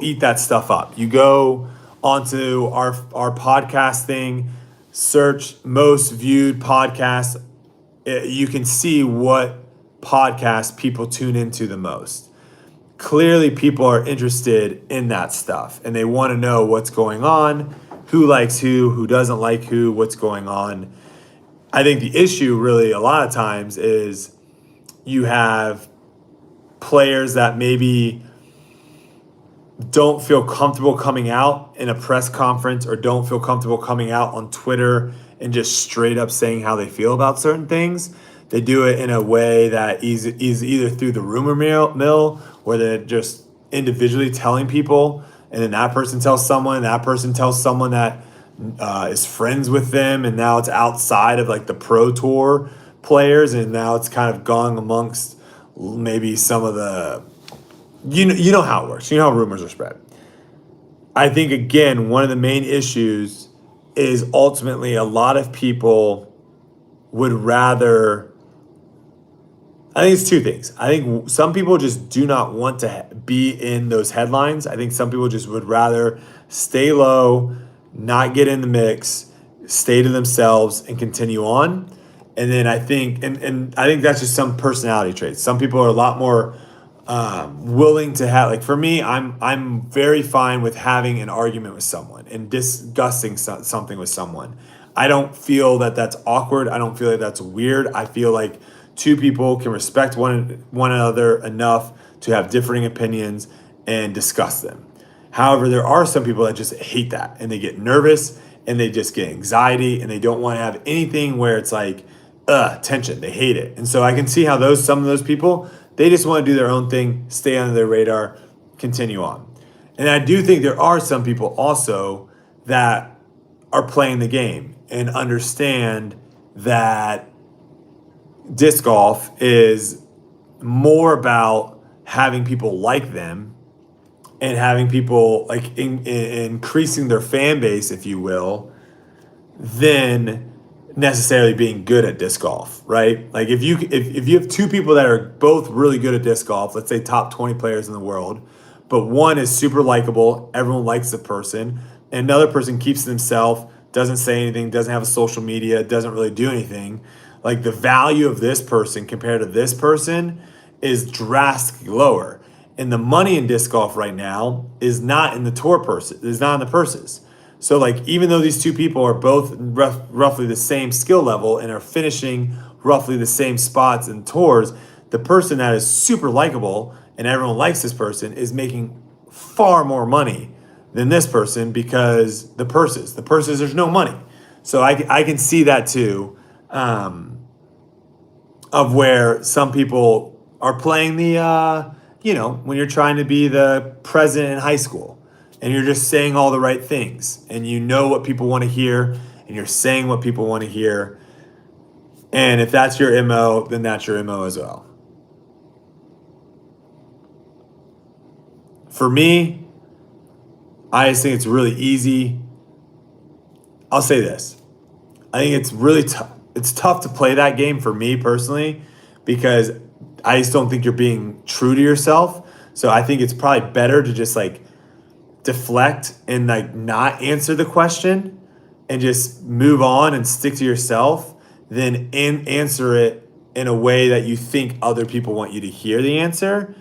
eat that stuff up. You go onto our podcast thing, search most viewed podcasts. You can see what podcasts people tune into the most. Clearly, people are interested in that stuff, and they want to know what's going on, who likes who doesn't like who, what's going on. I think the issue really a lot of times is you have players that maybe don't feel comfortable coming out in a press conference or don't feel comfortable coming out on Twitter and just straight up saying how they feel about certain things. They do it in a way that is either through the rumor mill where they're just individually telling people, and then that person tells someone that is friends with them, and now it's outside of like the pro tour players, and now it's kind of gone amongst maybe some of the, you know how it works. You know how rumors are spread. I think, again, one of the main issues is ultimately a lot of people would rather, I think it's two things. I think some people just do not want to be in those headlines. I think some people just would rather stay low, not get in the mix, stay to themselves, and continue on. And then I think, and I think that's just some personality traits. Some people are a lot more willing to have, like for me, I'm very fine with having an argument with someone and discussing something with someone. I don't feel that that's awkward. I don't feel like that's weird. I feel like two people can respect one another enough to have differing opinions and discuss them. However, there are some people that just hate that, and they get nervous and they just get anxiety, and they don't want to have anything where it's like tension. They hate it. And so I can see how some of those people, they just want to do their own thing, stay under their radar, continue on. And I do think there are some people also that are playing the game and understand that disc golf is more about having people like them and having people like increasing their fan base, if you will, than necessarily being good at disc golf, right? Like if you have two people that are both really good at disc golf, let's say top 20 players in the world, but one is super likable, everyone likes the person, and another person keeps to themselves, doesn't say anything, doesn't have a social media, doesn't really do anything. Like the value of this person compared to this person is drastically lower. And the money in disc golf right now is not in the tour person, is not in the purses. So like even though these two people are both roughly the same skill level and are finishing roughly the same spots in tours, the person that is super likable and everyone likes this person is making far more money than this person because the purses, there's no money. So I can see that too, of where some people are playing the, when you're trying to be the president in high school and you're just saying all the right things and you know what people want to hear and you're saying what people want to hear. And if that's your MO, then that's your MO as well. For me, I just think it's really easy. I'll say this. I think it's really tough. It's tough to play that game for me personally because I just don't think you're being true to yourself. So I think it's probably better to just like deflect and like not answer the question and just move on and stick to yourself than answer it in a way that you think other people want you to hear the answer.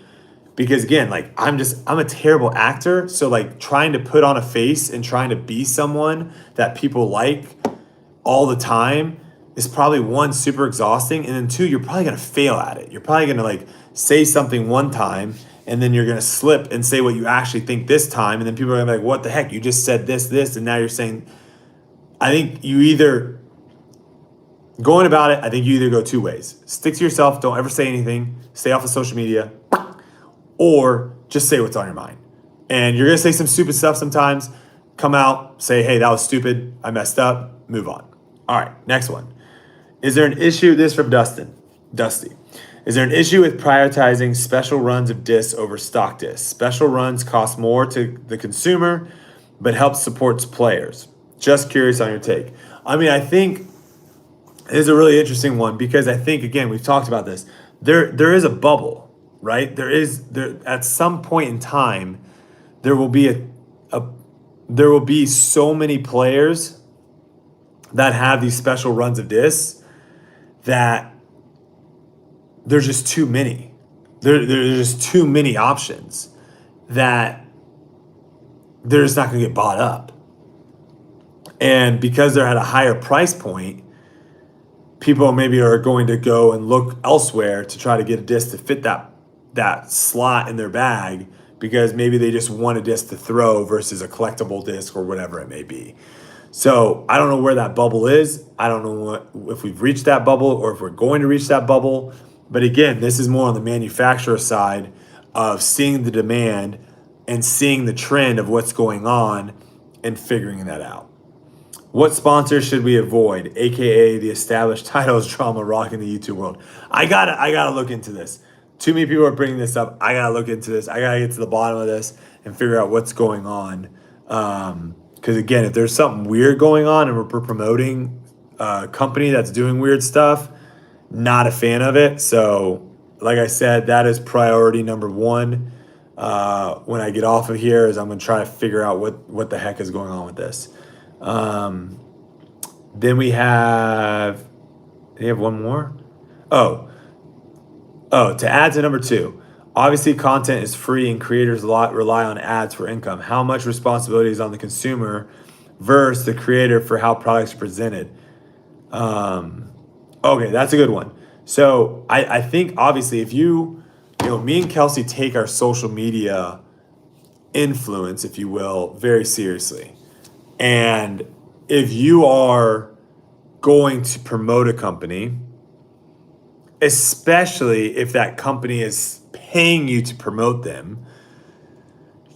Because again, like I'm a terrible actor. So like trying to put on a face and trying to be someone that people like all the time is probably one, super exhausting. And then two, you're probably going to fail at it. You're probably going to like say something one time and then you're going to slip and say what you actually think this time. And then people are going to be like, what the heck? You just said this. And now you're saying, I think you either going about it. I think you either go two ways. Stick to yourself. Don't ever say anything. Stay off of social media. Or just say what's on your mind. And you're going to say some stupid stuff sometimes. Come out, say, hey, that was stupid. I messed up. Move on. All right, next one. Is there an issue, this from Dusty. Is there an issue with prioritizing special runs of discs over stock discs? Special runs cost more to the consumer, but help supports players. Just curious on your take. I mean, I think it is a really interesting one because I think, again, we've talked about this. There is a bubble. Right? There at some point in time, there will be there will be so many players that have these special runs of discs that there's just too many. There's just too many options that they're just not going to get bought up. And because they're at a higher price point, people maybe are going to go and look elsewhere to try to get a disc to fit that slot in their bag because maybe they just want a disc to throw versus a collectible disc or whatever it may be. So I don't know where that bubble is. I don't know if we've reached that bubble or if we're going to reach that bubble. But again, this is more on the manufacturer side of seeing the demand and seeing the trend of what's going on and figuring that out. What sponsors should we avoid, aka the established titles drama rocking the YouTube world? I gotta look into this. Too many people are bringing this up. I gotta look into this. I gotta get to the bottom of this and figure out what's going on. Because again, if there's something weird going on and we're promoting a company that's doing weird stuff, not a fan of it. So, like I said, that is priority number one. When I get off of here, is I'm gonna try to figure out what the heck is going on with this. Then we have. Do you have one more? To add to number two, obviously content is free and creators rely on ads for income. How much responsibility is on the consumer versus the creator for how products are presented? Okay, that's a good one. So I think obviously if me and Kelsey take our social media influence, if you will, very seriously. And if you are going to promote a company, especially if that company is paying you to promote them,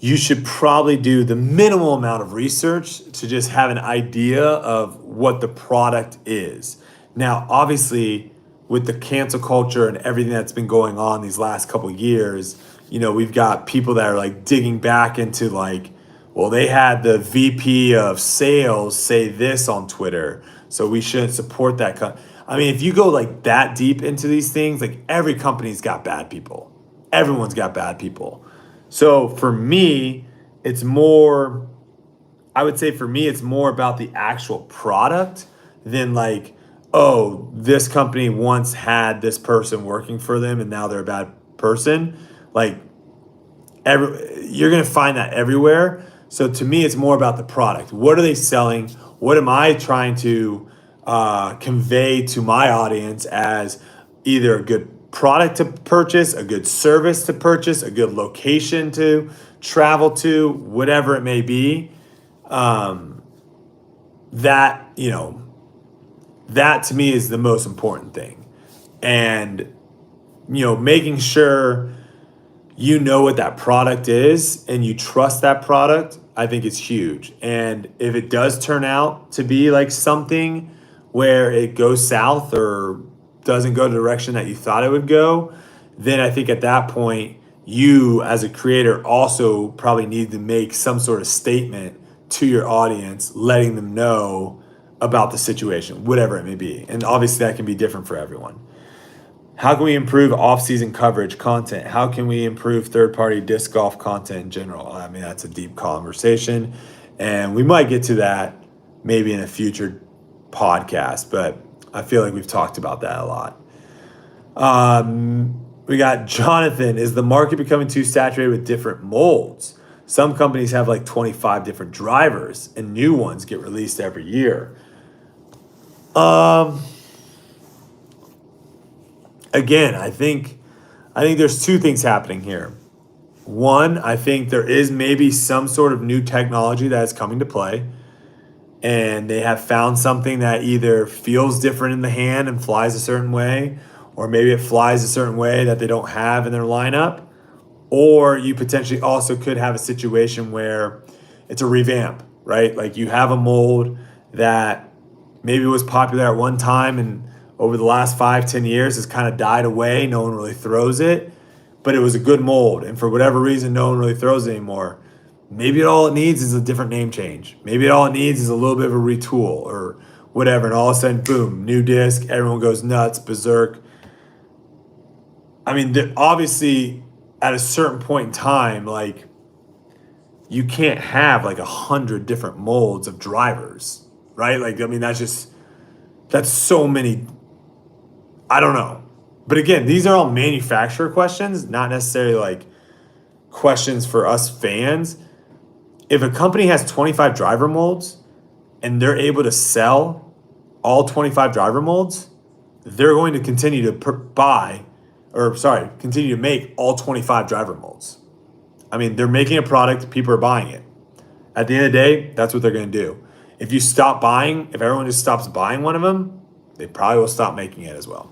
you should probably do the minimal amount of research to just have an idea of what the product is. Now, obviously, with the cancel culture and everything that's been going on these last couple of years, we've got people that are like digging back into like, well, they had the VP of sales say this on Twitter, so we shouldn't support that. I mean, if you go like that deep into these things, like every company's got bad people. Everyone's got bad people. So for me, I would say for me, it's more about the actual product than like, oh, this company once had this person working for them and now they're a bad person. Like you're going to find that everywhere. So to me, it's more about the product. What are they selling? What am I trying to convey to my audience as either a good product to purchase, a good service to purchase, a good location to travel to, whatever it may be. That to me is the most important thing. And, making sure you know what that product is and you trust that product. I think is huge. And if it does turn out to be like something where it goes south or doesn't go the direction that you thought it would go, then I think at that point, you as a creator also probably need to make some sort of statement to your audience, letting them know about the situation, whatever it may be. And obviously that can be different for everyone. How can we improve off-season coverage content? How can we improve third-party disc golf content in general? I mean, that's a deep conversation, and we might get to that maybe in a future podcast, but I feel like we've talked about that a lot. We got Jonathan. Is the market becoming too saturated with different molds? Some companies have like 25 different drivers, and new ones get released every year. Again, I think there's two things happening here. One, I think there is maybe some sort of new technology that is coming to play, and they have found something that either feels different in the hand and flies a certain way, or maybe it flies a certain way that they don't have in their lineup. Or you potentially also could have a situation where it's a revamp, right? Like you have a mold that maybe was popular at one time and over the last 5-10 years has kind of died away. No one really throws it, but it was a good mold. And for whatever reason, no one really throws it anymore. Maybe all it needs is a different name change. Maybe all it needs is a little bit of a retool or whatever. And all of a sudden, boom, new disc, everyone goes nuts, berserk. I mean, obviously at a certain point in time, like you can't have like 100 different molds of drivers, right? Like, I mean, that's so many. I don't know. But again, these are all manufacturer questions, not necessarily like questions for us fans. If a company has 25 driver molds and they're able to sell all 25 driver molds, they're going to continue to continue to make all 25 driver molds. I mean, they're making a product, people are buying it. At the end of the day, that's what they're going to do. If everyone just stops buying one of them, they probably will stop making it as well.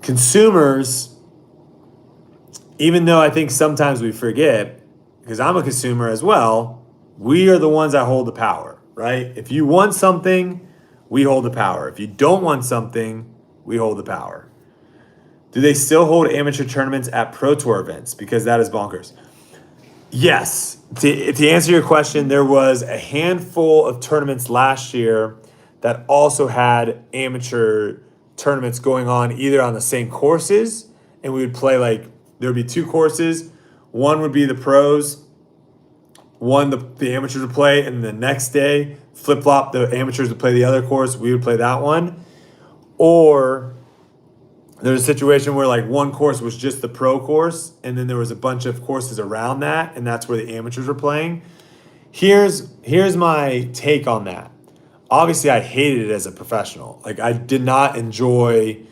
Consumers, even though I think sometimes we forget, because I'm a consumer as well, we are the ones that hold the power, right? If you want something, we hold the power. If you don't want something, we hold the power. Do they still hold amateur tournaments at Pro Tour events? Because that is bonkers. Yes. To answer your question, there was a handful of tournaments last year that also had amateur tournaments going on either on the same courses, and we would play there would be two courses. One would be the pros, one the amateurs would play, and the next day, flip-flop, the amateurs would play the other course, we would play that one. Or there's a situation where like one course was just the pro course, and then there was a bunch of courses around that, and that's where the amateurs were playing. Here's my take on that. Obviously, I hated it as a professional. Like, I did not enjoy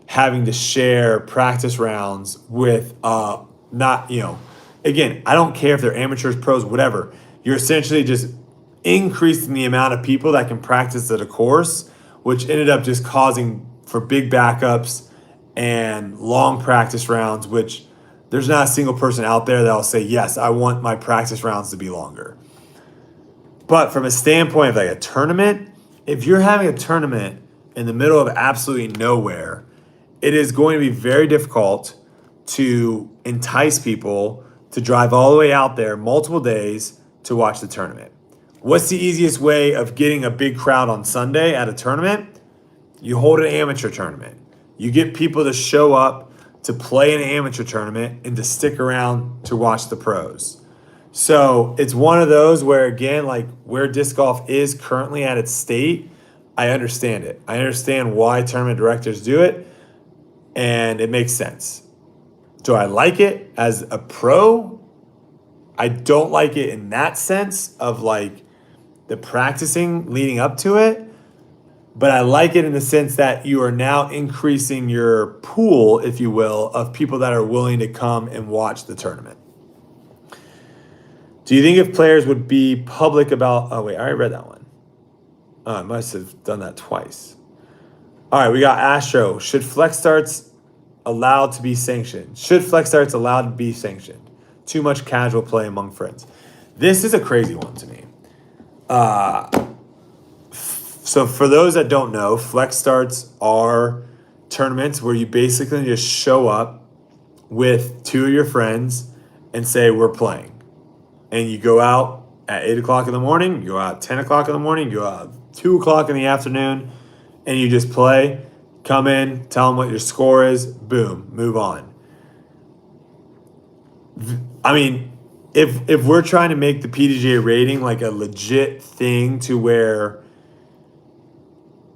having to share practice rounds with again, I don't care if they're amateurs, pros, whatever. You're essentially just increasing the amount of people that can practice at a course, which ended up just causing for big backups and long practice rounds, which there's not a single person out there that'll say, yes, I want my practice rounds to be longer. But from a standpoint of like a tournament, if you're having a tournament in the middle of absolutely nowhere, it is going to be very difficult to entice people to drive all the way out there multiple days to watch the tournament. What's the easiest way of getting a big crowd on Sunday at a tournament? You hold an amateur tournament. You get people to show up to play an amateur tournament and to stick around to watch the pros. So it's one of those where, again, like where disc golf is currently at its state, I understand it. I understand why tournament directors do it, and it makes sense. Do I like it as a pro? I don't like it in that sense of like the practicing leading up to it, but I like it in the sense that you are now increasing your pool, if you will, of people that are willing to come and watch the tournament. Do you think if players would be public about... Oh, wait, I already read that one. Oh, I must have done that twice. All right, we got Astro. Should flex starts allowed to be sanctioned? Should flex starts allowed to be sanctioned? too much casual play among friends. This is a crazy one to me. So for those that don't know, flex starts are tournaments where you basically just show up with 2 of your friends and say, we're playing. And you go out at 8 o'clock in the morning, you go out at 10 o'clock in the morning, you go out at 2 o'clock in the afternoon, and you just play, come in, tell them what your score is, boom, move on. I mean, if we're trying to make the PDGA rating like a legit thing to where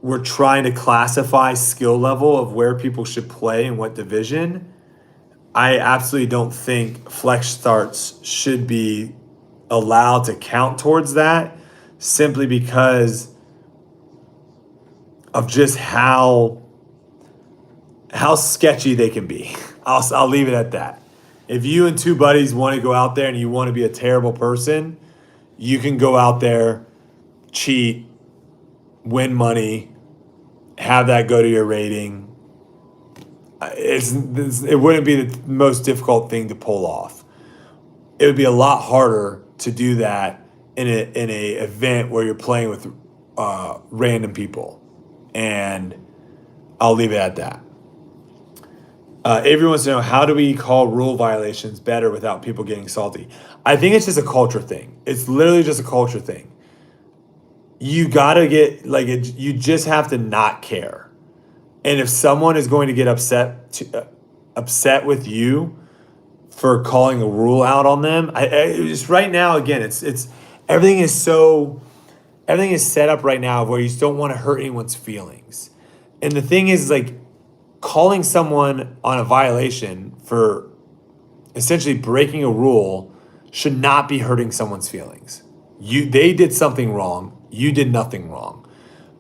we're trying to classify skill level of where people should play in what division, I absolutely don't think flex starts should be allowed to count towards that, simply because of just how sketchy they can be. I'll leave it at that. If you and 2 buddies want to go out there and you want to be a terrible person, you can go out there, cheat, win money, have that go to your rating. It wouldn't be the most difficult thing to pull off. It would be a lot harder to do that in a event where you're playing with random people. And I'll leave it at that. Avery wants to know, how do we call rule violations better without people getting salty? I think it's just a culture thing. It's literally just a culture thing. You gotta get you just have to not care. And if someone is going to get upset with you for calling a rule out on them, I just right now, again, it's everything is set up right now where you just don't want to hurt anyone's feelings. And the thing is, like, calling someone on a violation for essentially breaking a rule should not be hurting someone's feelings. They did something wrong. You did nothing wrong.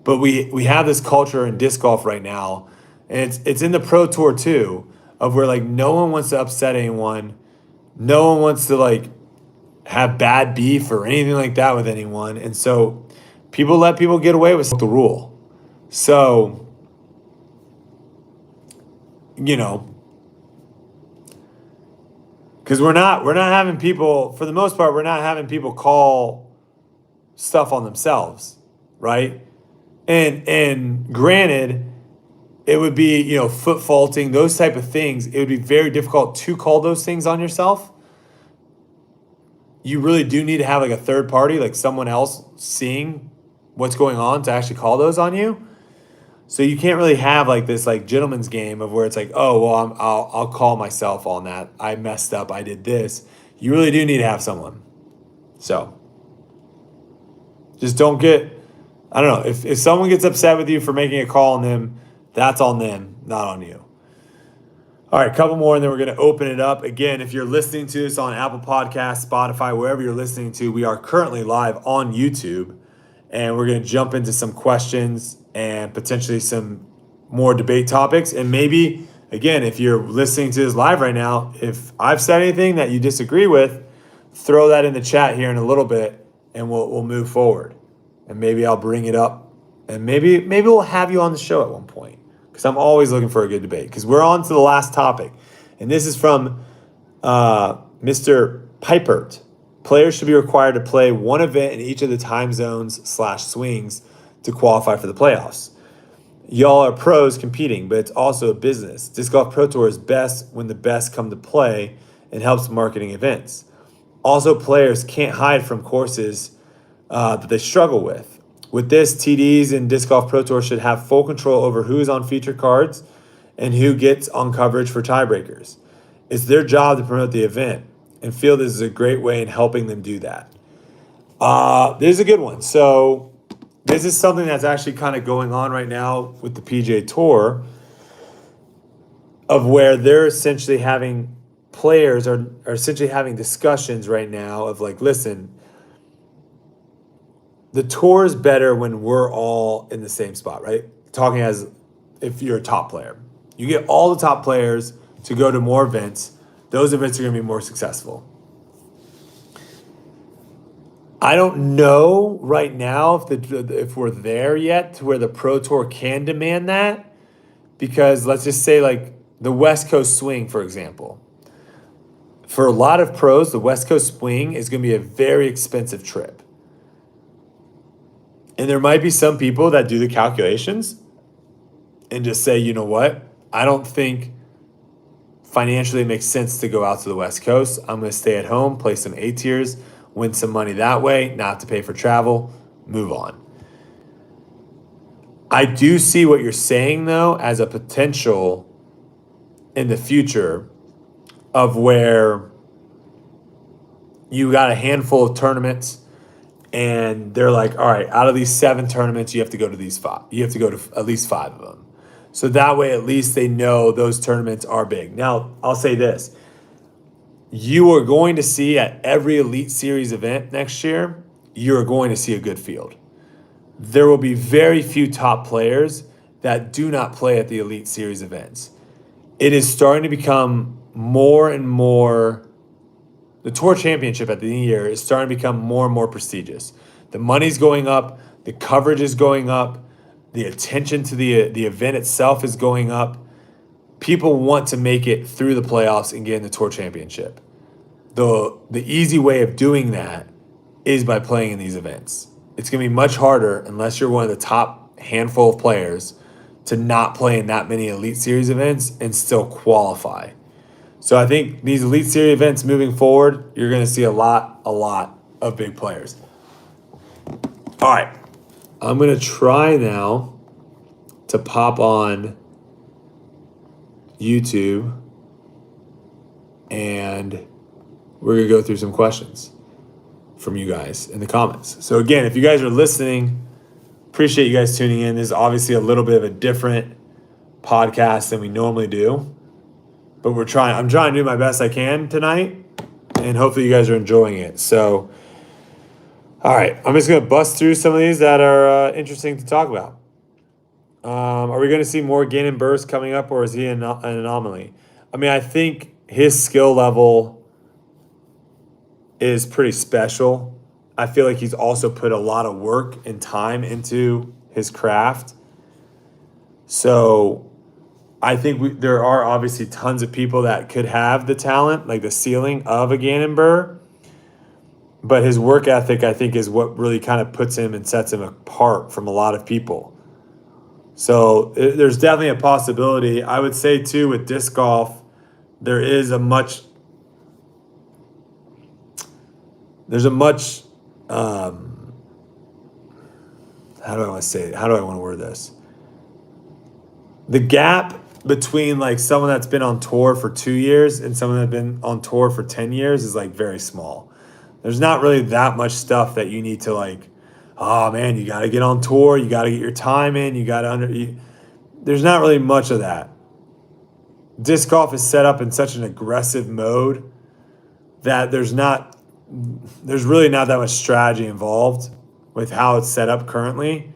But we have this culture in disc golf right now, and it's in the Pro Tour too, of where like no one wants to upset anyone. No one wants to like have bad beef or anything like that with anyone. And so people let people get away with the rule. So, you know, because we're not having people, for the most part, we're not having people call stuff on themselves, right? And granted, it would be, you know, foot faulting, those type of things. It would be very difficult to call those things on yourself. You really do need to have like a third party, like someone else seeing what's going on to actually call those on you. So you can't really have like this like gentleman's game of where it's like, oh, well, I'll call myself on that. I messed up. I did this. You really do need to have someone. So just don't get, I don't know, if someone gets upset with you for making a call on them, that's on them, not on you. All right, a couple more, and then we're going to open it up. Again, if you're listening to this on Apple Podcasts, Spotify, wherever you're listening to, we are currently live on YouTube, and we're going to jump into some questions and potentially some more debate topics. And maybe, again, if you're listening to this live right now, if I've said anything that you disagree with, throw that in the chat here in a little bit, and we'll move forward. And maybe I'll bring it up, and maybe we'll have you on the show at one point, because I'm always looking for a good debate. Because we're on to the last topic, and this is from Mr. Pipert. Players should be required to play one event in each of the time zones / swings to qualify for the playoffs. Y'all are pros competing, but it's also a business. Disc Golf Pro Tour is best when the best come to play and helps marketing events. Also, players can't hide from courses that they struggle with. With this, TDs and Disc Golf Pro Tour should have full control over who's on feature cards and who gets on coverage for tiebreakers. It's their job to promote the event, and feel this is a great way in helping them do that. This is a good one. So this is something that's actually kind of going on right now with the PGA Tour, of where they're essentially having players are essentially having discussions right now of like, listen, the tour is better when we're all in the same spot, right? Talking as if you're a top player. You get all the top players to go to more events. Those events are going to be more successful. I don't know right now if we're there yet to where the Pro Tour can demand that, because let's just say like the West Coast swing, for example. for a lot of pros, the West Coast swing is going to be a very expensive trip. And there might be some people that do the calculations and just say, you know what? I don't think financially it makes sense to go out to the West Coast. I'm going to stay at home, play some A tiers, win some money that way, not to pay for travel, move on. I do see what you're saying, though, as a potential in the future of where you got a handful of tournaments and they're like, all right, out of these 7 tournaments, you have to go to these 5. You have to go to at least 5 of them. So that way, at least they know those tournaments are big. Now, I'll say this. You are going to see at every Elite Series event next year, you're going to see a good field. There will be very few top players that do not play at the Elite Series events. It is starting to become more and more, the Tour Championship at the end of the year is starting to become more and more prestigious. The money's going up, the coverage is going up, the attention to the event itself is going up. People want to make it through the playoffs and get in the Tour Championship. The easy way of doing that is by playing in these events. It's going to be much harder unless you're one of the top handful of players to not play in that many Elite Series events and still qualify. So I think these Elite Series events moving forward, you're going to see a lot of big players. All right. I'm going to try now to pop on YouTube and we're going to go through some questions from you guys in the comments. So again, if you guys are listening, appreciate you guys tuning in. This is obviously a little bit of a different podcast than we normally do, but I'm trying to do my best I can tonight, and hopefully you guys are enjoying it. So, all right, I'm just going to bust through some of these that are interesting to talk about. Are we going to see more Gannon Burst coming up, or is he an anomaly? I mean, I think his skill level is pretty special. I feel like he's also put a lot of work and time into his craft. So I think there are obviously tons of people that could have the talent, like the ceiling of a Gannon Burr. But his work ethic, I think, is what really kind of puts him and sets him apart from a lot of people. So there's definitely a possibility. I would say, too, with disc golf, there's a much how do I want to say it? How do I want to word this? The gap between like someone that's been on tour for 2 years and someone that's been on tour for 10 years is like very small. There's not really that much stuff that you need to like, oh man, you got to get on tour, you got to get your time in, you got to there's not really much of that. Disc golf is set up in such an aggressive mode that there's really not that much strategy involved with how it's set up currently.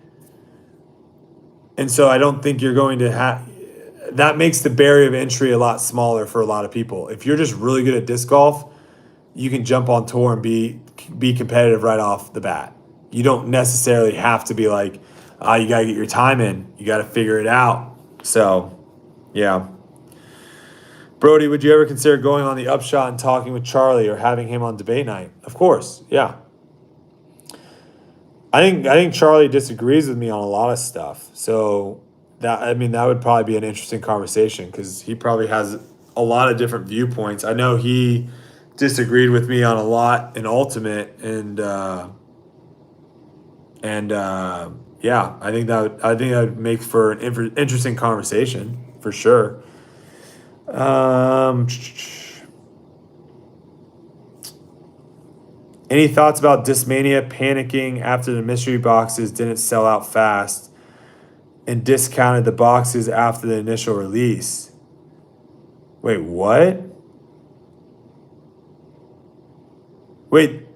And so I don't think you're going to have, that makes the barrier of entry a lot smaller for a lot of people. If you're just really good at disc golf, you can jump on tour and be competitive right off the bat. You don't necessarily have to be like, you got to get your time in. You got to figure it out. So, yeah. Brodie, would you ever consider going on the Upshot and talking with Charlie or having him on debate night? Of course, yeah. I think Charlie disagrees with me on a lot of stuff. So that would probably be an interesting conversation because he probably has a lot of different viewpoints. I know he disagreed with me on a lot in Ultimate, and yeah, I think that would make for an interesting conversation for sure. Any thoughts about Discmania panicking after the mystery boxes didn't sell out fast and discounted the boxes after the initial release? Wait, what? Wait,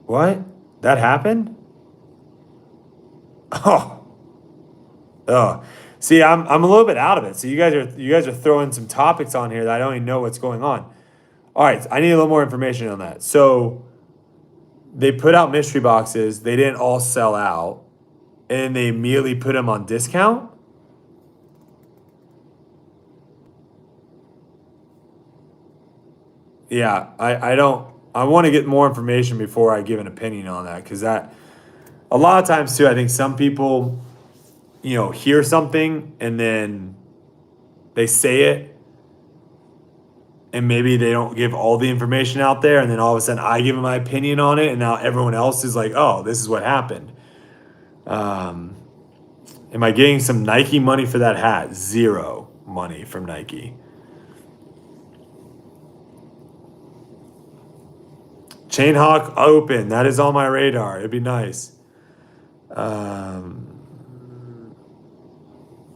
what? That happened? Oh, see, I'm a little bit out of it. So you guys are throwing some topics on here that I don't even know what's going on. All right, I need a little more information on that. So they put out mystery boxes. They didn't all sell out, and they immediately put them on discount. yeah, I don't. I want to get more information before I give an opinion on that, because that a lot of times too, I think some people, hear something and then they say it, and maybe they don't give all the information out there, and then all of a sudden I give my opinion on it, and now everyone else is like, oh, this is what happened. Am I getting some Nike money for that hat? Zero money from Nike. Chainhawk Open, that is on my radar. It'd be nice.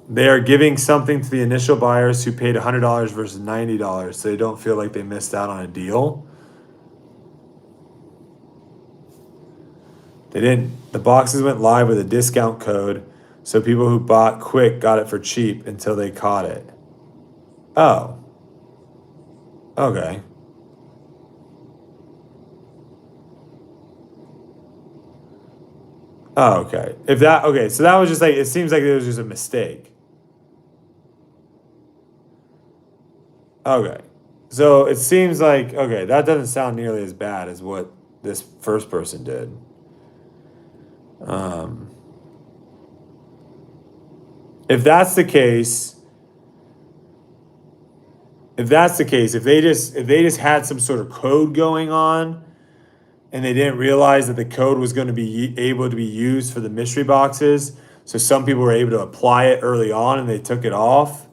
They are giving something to the initial buyers who paid $100 versus $90, so they don't feel like they missed out on a deal. They didn't. The boxes went live with a discount code, so people who bought quick got it for cheap until they caught it. Oh. Okay. Oh, okay. So that was just like, it seems like it was just a mistake. Okay. So it seems like, okay, that doesn't sound nearly as bad as what this first person did. If that's the case, if they just had some sort of code going on, and they didn't realize that the code was going to be able to be used for the mystery boxes, so some people were able to apply it early on and they took it off.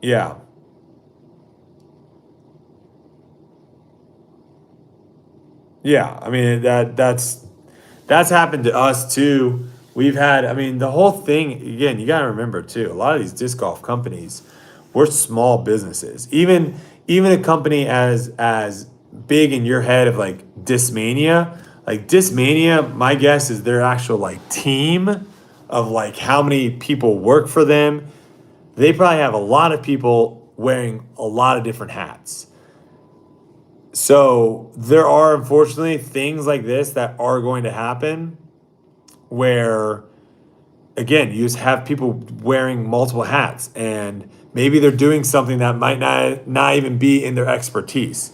Yeah. Yeah, I mean that's happened to us too. We've had, I mean, the whole thing, again, you got to remember too, a lot of these disc golf companies, we're small businesses. Even a company as big in your head of like Discmania, my guess is their actual like team of like how many people work for them. They probably have a lot of people wearing a lot of different hats. So there are unfortunately things like this that are going to happen where, again, you just have people wearing multiple hats, and maybe they're doing something that might not even be in their expertise.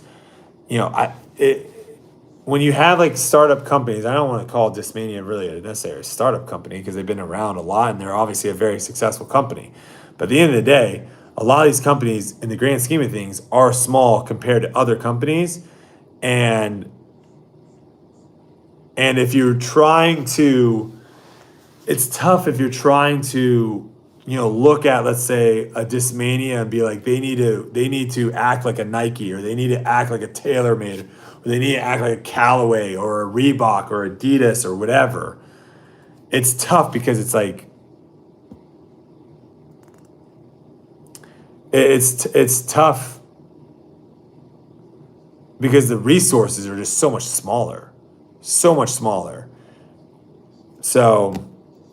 When you have like startup companies, I don't want to call Discmania really a necessarily startup company because they've been around a lot and they're obviously a very successful company. But at the end of the day, a lot of these companies, in the grand scheme of things, are small compared to other companies. And if you're trying to, it's tough if you're trying to, look at, let's say, a Discmania and be like, they need to act like a Nike, or they need to act like a TaylorMade, or they need to act like a Callaway or a Reebok or Adidas or whatever. It's tough because it's like, it's tough because the resources are just so much smaller. So,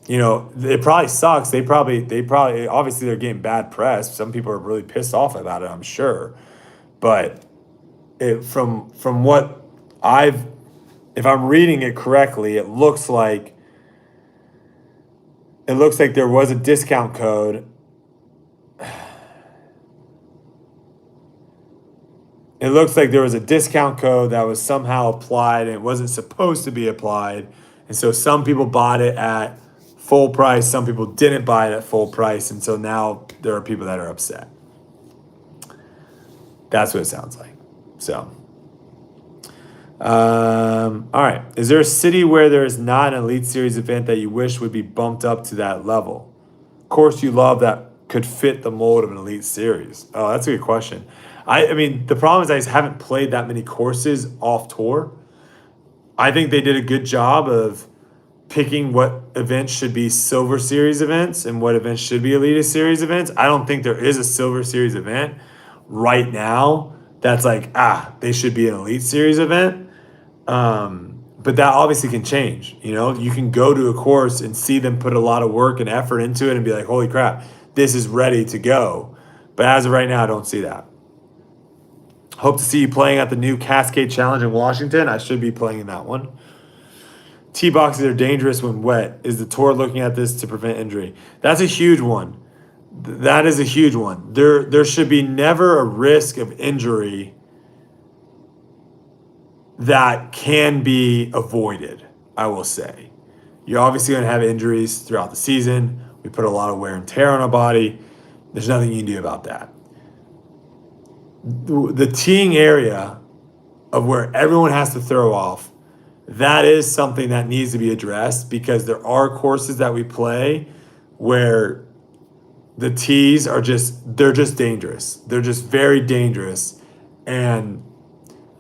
it probably sucks. They probably, obviously they're getting bad press. Some people are really pissed off about it, I'm sure. But from what if I'm reading it correctly, it looks like there was a discount code. It looks like there was a discount code that was somehow applied and it wasn't supposed to be applied. And so some people bought it at full price, some people didn't buy it at full price. And so now there are people that are upset. That's what it sounds like. So, all right. Is there a city where there is not an Elite Series event that you wish would be bumped up to that level? Of course, you love that could fit the mold of an Elite Series. Oh, that's a good question. I mean, the problem is I just haven't played that many courses off tour. I think they did a good job of picking what events should be Silver Series events and what events should be Elite Series events. I don't think there is a Silver Series event right now that's like, they should be an Elite Series event. But that obviously can change. You can go to a course and see them put a lot of work and effort into it and be like, holy crap, this is ready to go. But as of right now, I don't see that. Hope to see you playing at the new Cascade Challenge in Washington. I should be playing in that one. Tee boxes are dangerous when wet. Is the tour looking at this to prevent injury? That's a huge one. That is a huge one. There should be never a risk of injury that can be avoided, I will say. You're obviously going to have injuries throughout the season. We put a lot of wear and tear on our body. There's nothing you can do about that. The teeing area of where everyone has to throw off, that is something that needs to be addressed, because there are courses that we play where the tees are they're just dangerous. They're just very dangerous. And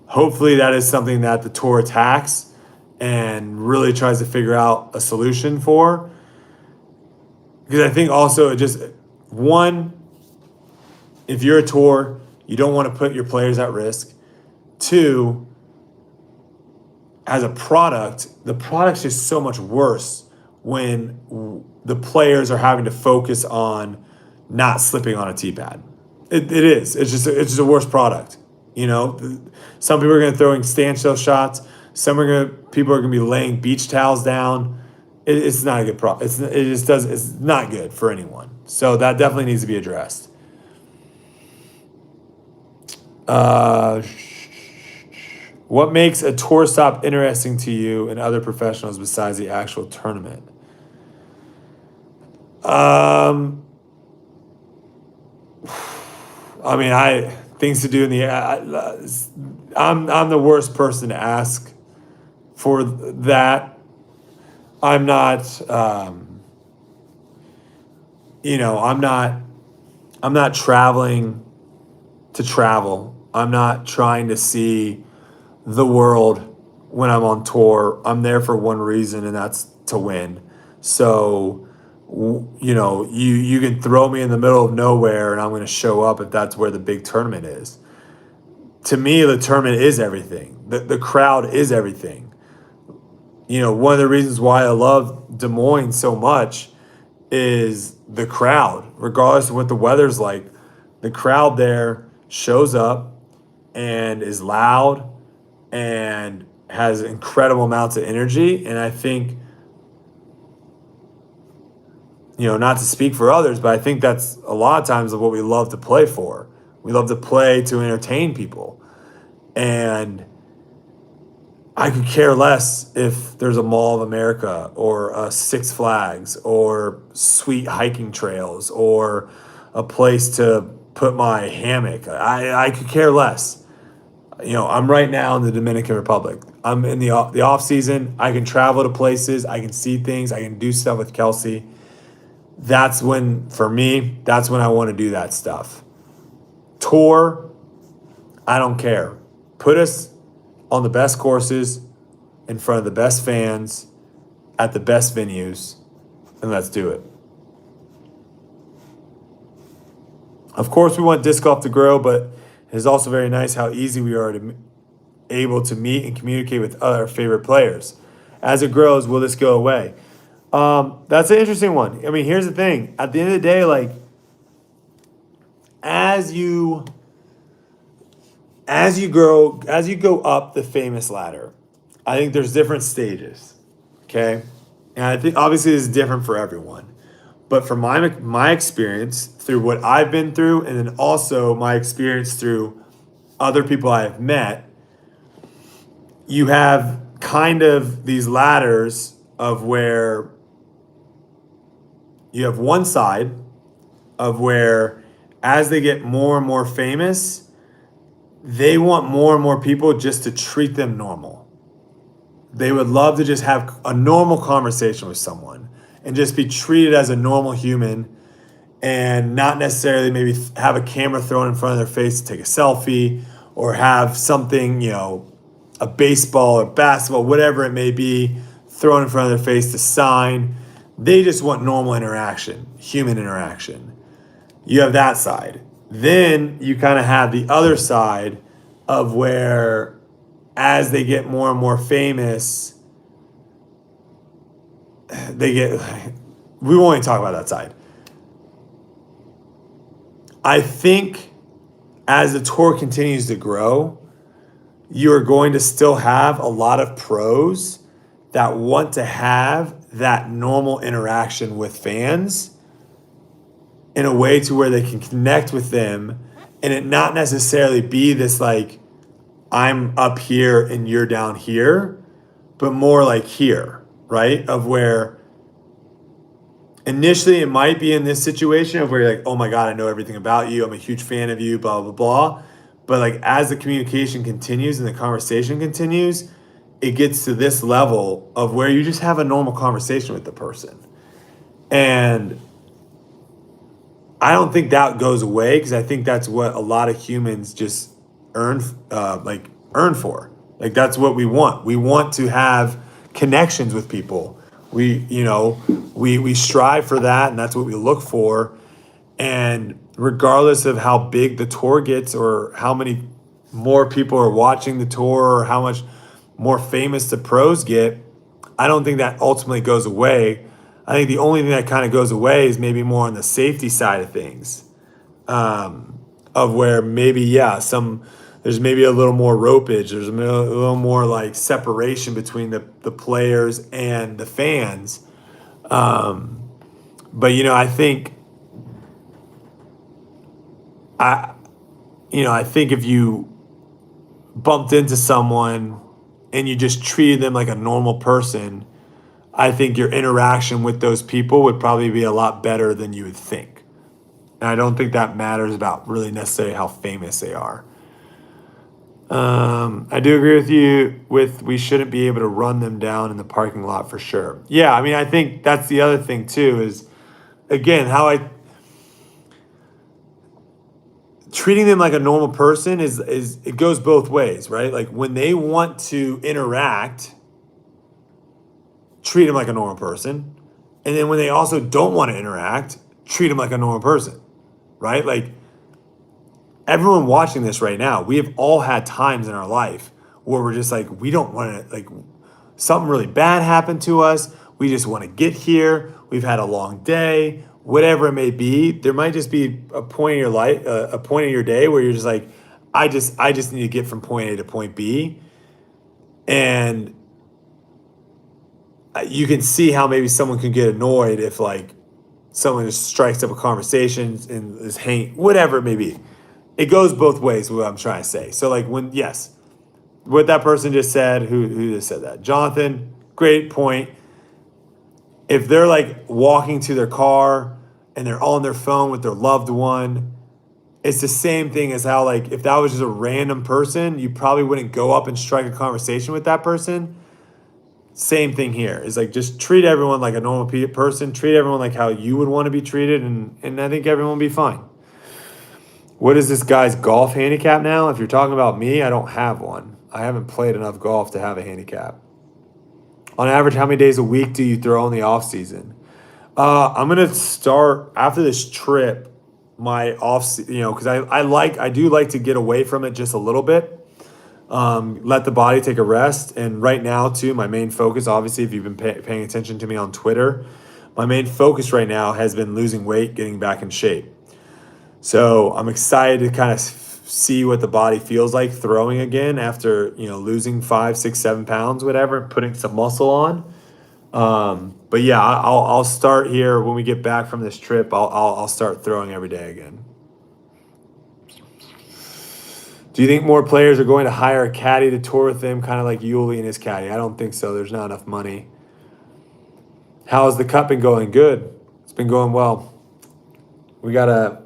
hopefully that is something that the tour attacks and really tries to figure out a solution for. Because I think also one, if you're a tour, you don't want to put your players at risk. Two, as a product, the product's just so much worse when the players are having to focus on not slipping on a tee pad. It is. It's just a worse product. You know, some people are going to throw in standstill shots. People are going to be laying beach towels down. It's not a good product. It's not good for anyone. So that definitely needs to be addressed. What makes a tour stop interesting to you and other professionals besides the actual tournament? I mean, things to do in the. I'm the worst person to ask for that. I'm not. I'm not traveling to travel. I'm not trying to see the world when I'm on tour. I'm there for one reason, and that's to win. So, you can throw me in the middle of nowhere and I'm going to show up if that's where the big tournament is. To me, the tournament is everything. The crowd is everything. One of the reasons why I love Des Moines so much is the crowd. Regardless of what the weather's like, the crowd there shows up and is loud and has incredible amounts of energy. And I think, not to speak for others, but I think that's a lot of times what we love to play for. We love to play to entertain people. And I could care less if there's a Mall of America or a Six Flags or sweet hiking trails or a place to put my hammock. I could care less. I'm right now in the Dominican Republic. I'm in the off season. I can travel to places. I can see things. I can do stuff with Kelsey. That's when I want to do that stuff. Tour, I don't care. Put us on the best courses, in front of the best fans, at the best venues, and let's do it. Of course, we want disc golf to grow, but it is also very nice how easy we are able to meet and communicate with our favorite players. As it grows, will this go away? That's an interesting one. I mean, here's the thing. At the end of the day, like, as you go up the famous ladder, I think there's different stages. Okay? And I think obviously this is different for everyone. But from my experience through what I've been through, and then also my experience through other people I have met, you have kind of these ladders of where you have one side of where as they get more and more famous, they want more and more people just to treat them normal. They would love to just have a normal conversation with someone and just be treated as a normal human and not necessarily maybe have a camera thrown in front of their face to take a selfie or have something, a baseball or basketball, whatever it may be, thrown in front of their face to sign. They just want normal interaction, human interaction. You have that side. Then you kind of have the other side of where as they get more and more famous, we won't even talk about that side. I think as the tour continues to grow, you are going to still have a lot of pros that want to have that normal interaction with fans in a way to where they can connect with them and it not necessarily be this like, I'm up here and you're down here, but more like here, right? Of where initially it might be in this situation of where you're like, oh my God, I know everything about you. I'm a huge fan of you, blah, blah, blah. But like as the communication continues and the conversation continues, it gets to this level of where you just have a normal conversation with the person. And I don't think that goes away because I think that's what a lot of humans just earn for. Like that's what we want. We want to have connections with people. We strive for that, and that's what we look for. And regardless of how big the tour gets or how many more people are watching the tour or how much more famous the pros get, I don't think that ultimately goes away. I think the only thing that kind of goes away is maybe more on the safety side of things, of where maybe, there's maybe a little more ropage. There's a little more like separation between the players and the fans. But, I think, I think if you bumped into someone and you just treated them like a normal person, I think your interaction with those people would probably be a lot better than you would think. And I don't think that matters about really necessarily how famous they are. I do agree with you we shouldn't be able to run them down in the parking lot for sure. Yeah, I mean, I think that's the other thing too is, again, treating them like a normal person is it goes both ways, right? Like when they want to interact, treat them like a normal person. And then when they also don't want to interact, treat them like a normal person, right? Like everyone watching this right now, we have all had times in our life where we're just like, we don't want to, like something really bad happened to us. We just want to get here. We've had a long day, whatever it may be. There might just be a point in your life, a point in your day where you're just like, I just need to get from point A to point B. And you can see how maybe someone can get annoyed if like someone just strikes up a conversation and is whatever it may be. It goes both ways, what I'm trying to say. So like what that person just said, who just said that? Jonathan, great point. If they're like walking to their car and they're on their phone with their loved one, it's the same thing as how like if that was just a random person, you probably wouldn't go up and strike a conversation with that person. Same thing here. It's like just treat everyone like a normal person. Treat everyone like how you would want to be treated, and I think everyone will be fine. What is this guy's golf handicap now? If you're talking about me, I don't have one. I haven't played enough golf to have a handicap. On average, how many days a week do you throw in the off season? I'm gonna start after this trip. My off, because I do like to get away from it just a little bit. Let the body take a rest. And right now, too, my main focus, obviously, if you've been paying attention to me on Twitter, my main focus right now has been losing weight, getting back in shape. So I'm excited to kind of see what the body feels like throwing again after, losing 5, 6, 7 pounds, whatever, and putting some muscle on. But yeah, I'll start here when we get back from this trip. I'll start throwing every day again. Do you think more players are going to hire a caddy to tour with them, kind of like Yuli and his caddy? I don't think so. There's not enough money. How has the cut been going? Good. It's been going well. We got a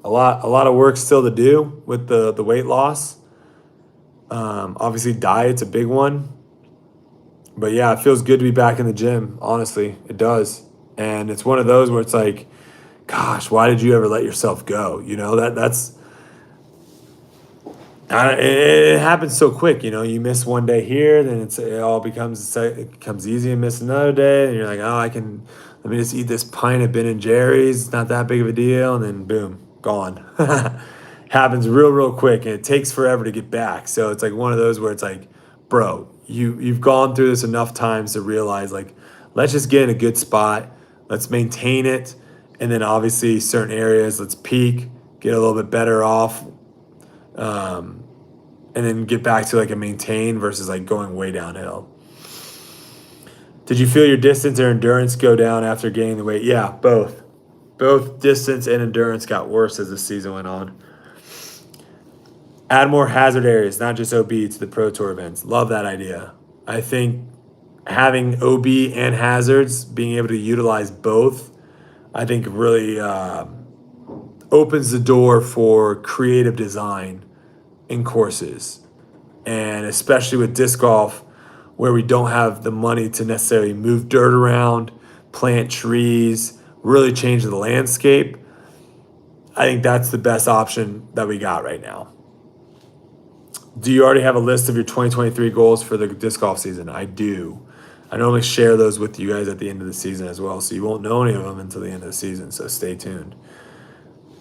lot of work still to do with the weight loss. Obviously, diet's a big one. But yeah, it feels good to be back in the gym. Honestly, it does. And it's one of those where it's like, gosh, why did you ever let yourself go? That's. It happens so quick, you miss one day here, then it becomes easy and miss another day, and you're like, let me just eat this pint of Ben & Jerry's, it's not that big of a deal, and then boom, gone. Happens real quick, and it takes forever to get back. So it's like one of those where it's like, bro, you've gone through this enough times to realize like, let's just get in a good spot, let's maintain it, and then obviously certain areas, let's peak, get a little bit better off. And then get back to like a maintain versus like going way downhill. Did you feel your distance or endurance go down after gaining the weight? Yeah, both. Both distance and endurance got worse as the season went on. Add more hazard areas, not just OB, to the Pro Tour events. Love that idea. I think having OB and hazards, being able to utilize both, I think really opens the door for creative design in courses. And especially with disc golf, where we don't have the money to necessarily move dirt around, plant trees, really change the landscape, I think that's the best option that we got right now. Do you already have a list of your 2023 goals for the disc golf season? I do. I normally share those with you guys at the end of the season as well, so you won't know any of them until the end of the season, so stay tuned.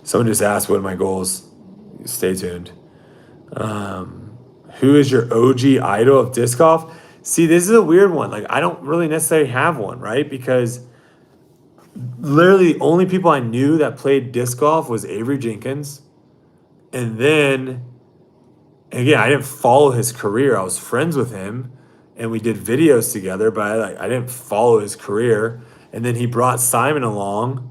Someone just asked what are my goals. Stay tuned. Who is your OG idol of disc golf? See, this is a weird one. Like, I don't really necessarily have one, right? Because literally the only people I knew that played disc golf was Avery Jenkins. And then, again, I didn't follow his career. I was friends with him and we did videos together, but I didn't follow his career. And then he brought Simon along.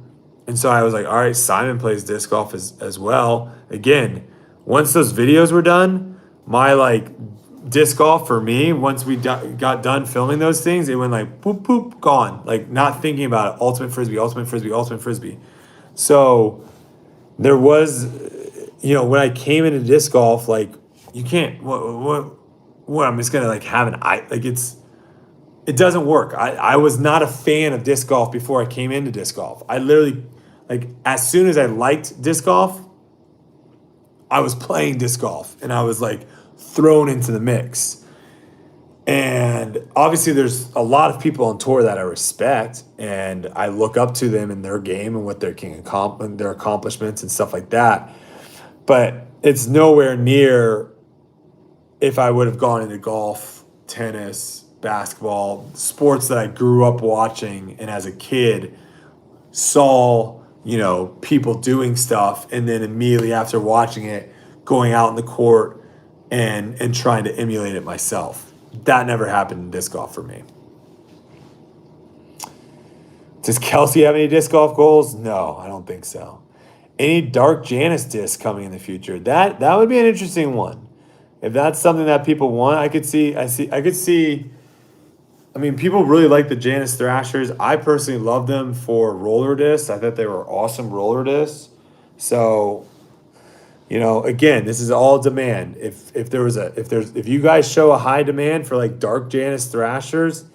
And so I was like, all right, Simon plays disc golf as well. Again, once those videos were done, my disc golf for me, once we got done filming those things, it went like boop, boop, gone. Like not thinking about it. Ultimate Frisbee, Ultimate Frisbee, Ultimate Frisbee. So there was, when I came into disc golf, like you can't, what I'm just going to have it doesn't work. I was not a fan of disc golf before I came into disc golf. I literally, as soon as I liked disc golf, I was playing disc golf and I was thrown into the mix. And obviously there's a lot of people on tour that I respect and I look up to them in their game and what they can accomplish, their accomplishments and stuff like that. But it's nowhere near if I would have gone into golf, tennis, basketball, sports that I grew up watching and as a kid saw, people doing stuff and then immediately after watching it, going out in the court and trying to emulate it myself. That never happened in disc golf for me. Does Kelsey have any disc golf goals? No, I don't think so. Any Dark Janus disc coming in the future? That would be an interesting one. If that's something that people want, I could see. I mean, people really like the Janus Thrashers. I personally love them for roller discs. I thought they were awesome roller discs. So, again, this is all demand. If you guys show a high demand for Dark Janus Thrashers,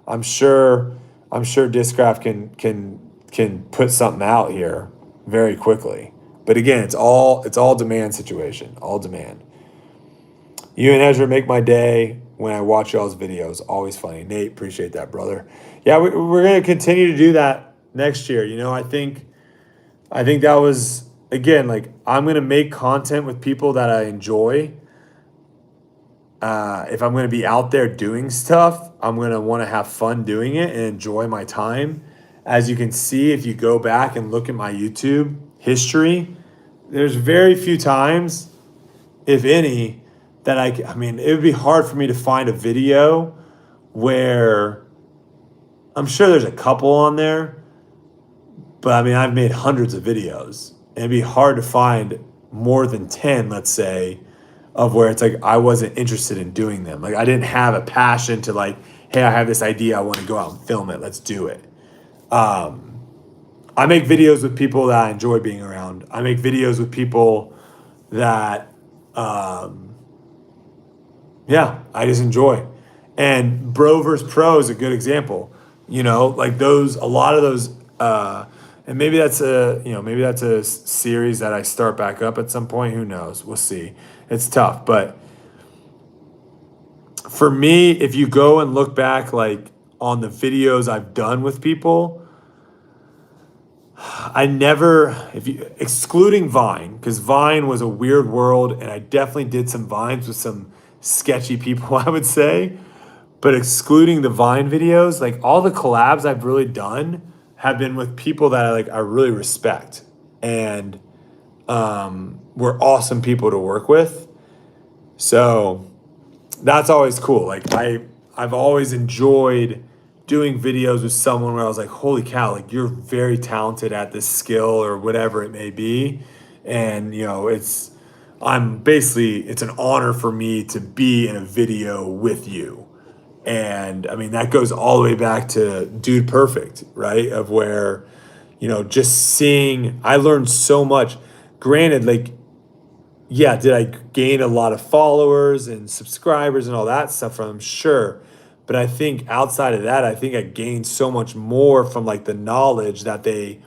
I'm sure Discraft can put something out here very quickly. But again, it's all demand situation, all demand. You and Ezra make my day when I watch y'all's videos. Always funny. Nate, appreciate that, brother. Yeah, we're going to continue to do that next year. I think that was, again, I'm going to make content with people that I enjoy. If I'm going to be out there doing stuff, I'm going to want to have fun doing it and enjoy my time. As you can see, if you go back and look at my YouTube history, there's very few times, if any, that it would be hard for me to find a video where, I'm sure there's a couple on there, but I've made hundreds of videos. And it'd be hard to find more than 10, let's say, of where it's I wasn't interested in doing them. I didn't have a passion to hey, I have this idea, I want to go out and film it, let's do it. I make videos with people that I enjoy being around. I make videos with people that, I just enjoy. And Bro vs. Pro is a good example. A lot of those, and maybe that's a series that I start back up at some point. Who knows? We'll see. It's tough, but for me, if you go and look back on the videos I've done with people, excluding Vine, because Vine was a weird world, and I definitely did some Vines with some sketchy people, I would say. But excluding the Vine videos, all the collabs I've really done have been with people that I really respect and were awesome people to work with. So that's always cool. I've always enjoyed doing videos with someone where I was like, holy cow, like you're very talented at this skill or whatever it may be. And, it's an honor for me to be in a video with you. And I mean, that goes all the way back to Dude Perfect, right? Of where, just seeing, I learned so much. Granted, like, yeah, did I gain a lot of followers and subscribers and all that stuff from them? Sure. But I think outside of that, I think I gained so much more from like the knowledge that they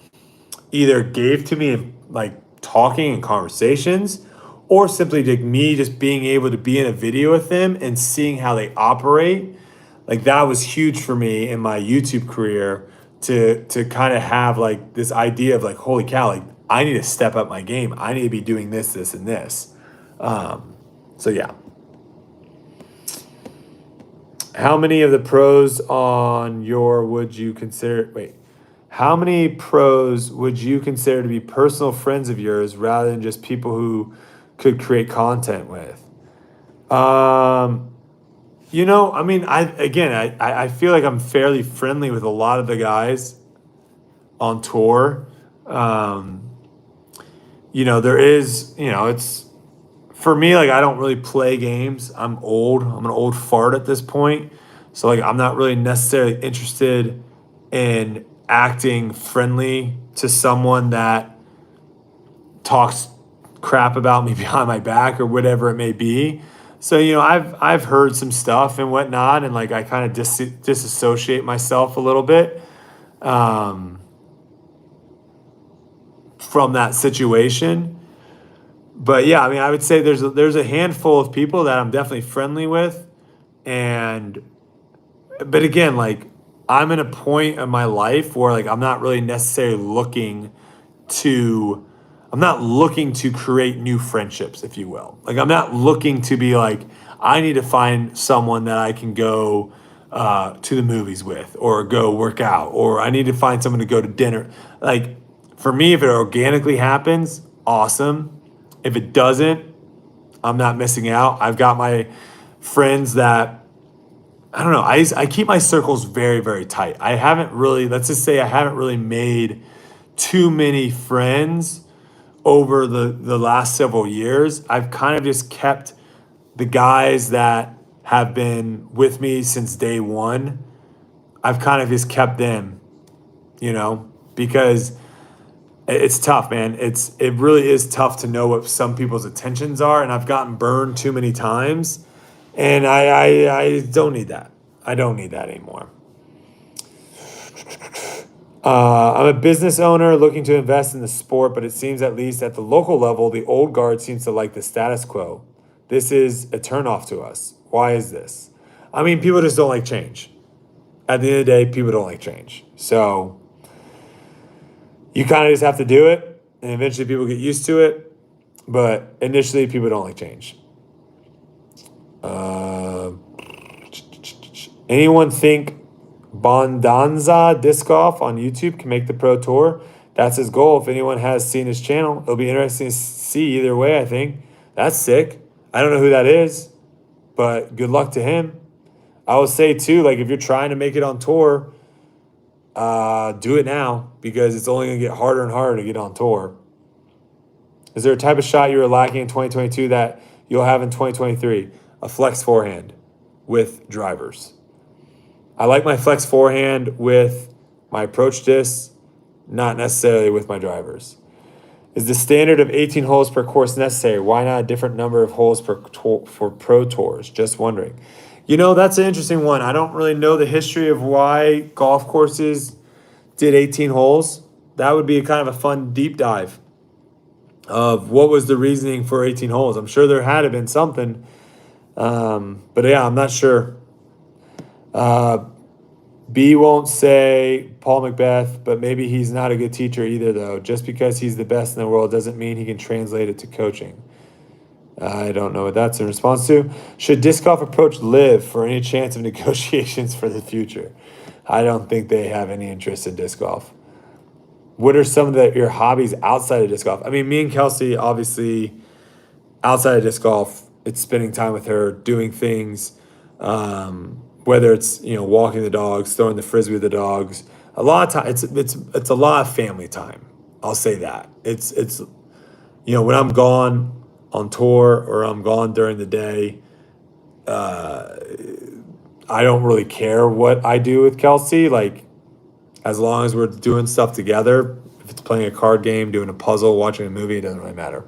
either gave to me in like talking and conversations, or simply like me just being able to be in a video with them and seeing how they operate. Like that was huge for me in my YouTube career to kind of have like this idea of like, holy cow, like I need to step up my game. I need to be doing this, this, and this. So yeah. How many of the pros on your would you consider? Wait, how many pros would you consider to be personal friends of yours rather than just people who could create content with? I mean, I feel like I'm fairly friendly with a lot of the guys on tour. There is, it's for me, like I don't really play games. I'm old. I'm an old fart at this point. So like I'm not really necessarily interested in acting friendly to someone that talks crap about me behind my back or whatever it may be. So, I've heard some stuff and whatnot, and like I kind of disassociate myself a little bit from that situation. But yeah, I mean, I would say there's a handful of people that I'm definitely friendly with, but again, like I'm in a point in my life where like I'm not really necessarily I'm not looking to create new friendships, if you will. Like I'm not looking to be like, I need to find someone that I can go to the movies with or go work out, or I need to find someone to go to dinner. Like for me, if it organically happens, awesome. If it doesn't, I'm not missing out. I've got my friends that, I don't know, I keep my circles very, very tight. Let's just say I haven't really made too many friends over the last several years. I've kind of just kept the guys that have been with me since day one. I've kind of just kept them, because it's tough, man. It really is tough to know what some people's intentions are, and I've gotten burned too many times, and I don't need that. I don't need that anymore. I'm a business owner looking to invest in the sport, but it seems at least at the local level, the old guard seems to like the status quo. This is a turnoff to us. Why is this? I mean, people just don't like change. At the end of the day, people don't like change. So you kind of just have to do it, and eventually people get used to it. But initially, people don't like change. Anyone think Bondanza Disc Golf on YouTube can make the Pro Tour? That's his goal. If anyone has seen his channel, it'll be interesting to see either way, I think. That's sick. I don't know who that is, but good luck to him. I will say, too, like if you're trying to make it on tour, do it now because it's only going to get harder and harder to get on tour. Is there a type of shot you were lacking in 2022 that you'll have in 2023? A flex forehand with drivers. I like my flex forehand with my approach discs, not necessarily with my drivers. Is the standard of 18 holes per course necessary? Why not a different number of holes for pro tours? Just wondering. That's an interesting one. I don't really know the history of why golf courses did 18 holes. That would be kind of a fun deep dive of what was the reasoning for 18 holes. I'm sure there had to been something. But yeah, I'm not sure. B won't say Paul Macbeth, but maybe he's not a good teacher either, though. Just because he's the best in the world doesn't mean he can translate it to coaching. I don't know what that's in response to. Should disc golf approach live for any chance of negotiations for the future? I don't think they have any interest in disc golf. What are some of your hobbies outside of disc golf? I mean, me and Kelsey, obviously, outside of disc golf, it's spending time with her, doing things. whether it's walking the dogs, throwing the frisbee with the dogs. A lot of time, it's a lot of family time. I'll say that it's when I'm gone on tour or I'm gone during the day. I don't really care what I do with Kelsey. Like, as long as we're doing stuff together, if it's playing a card game, doing a puzzle, watching a movie, it doesn't really matter.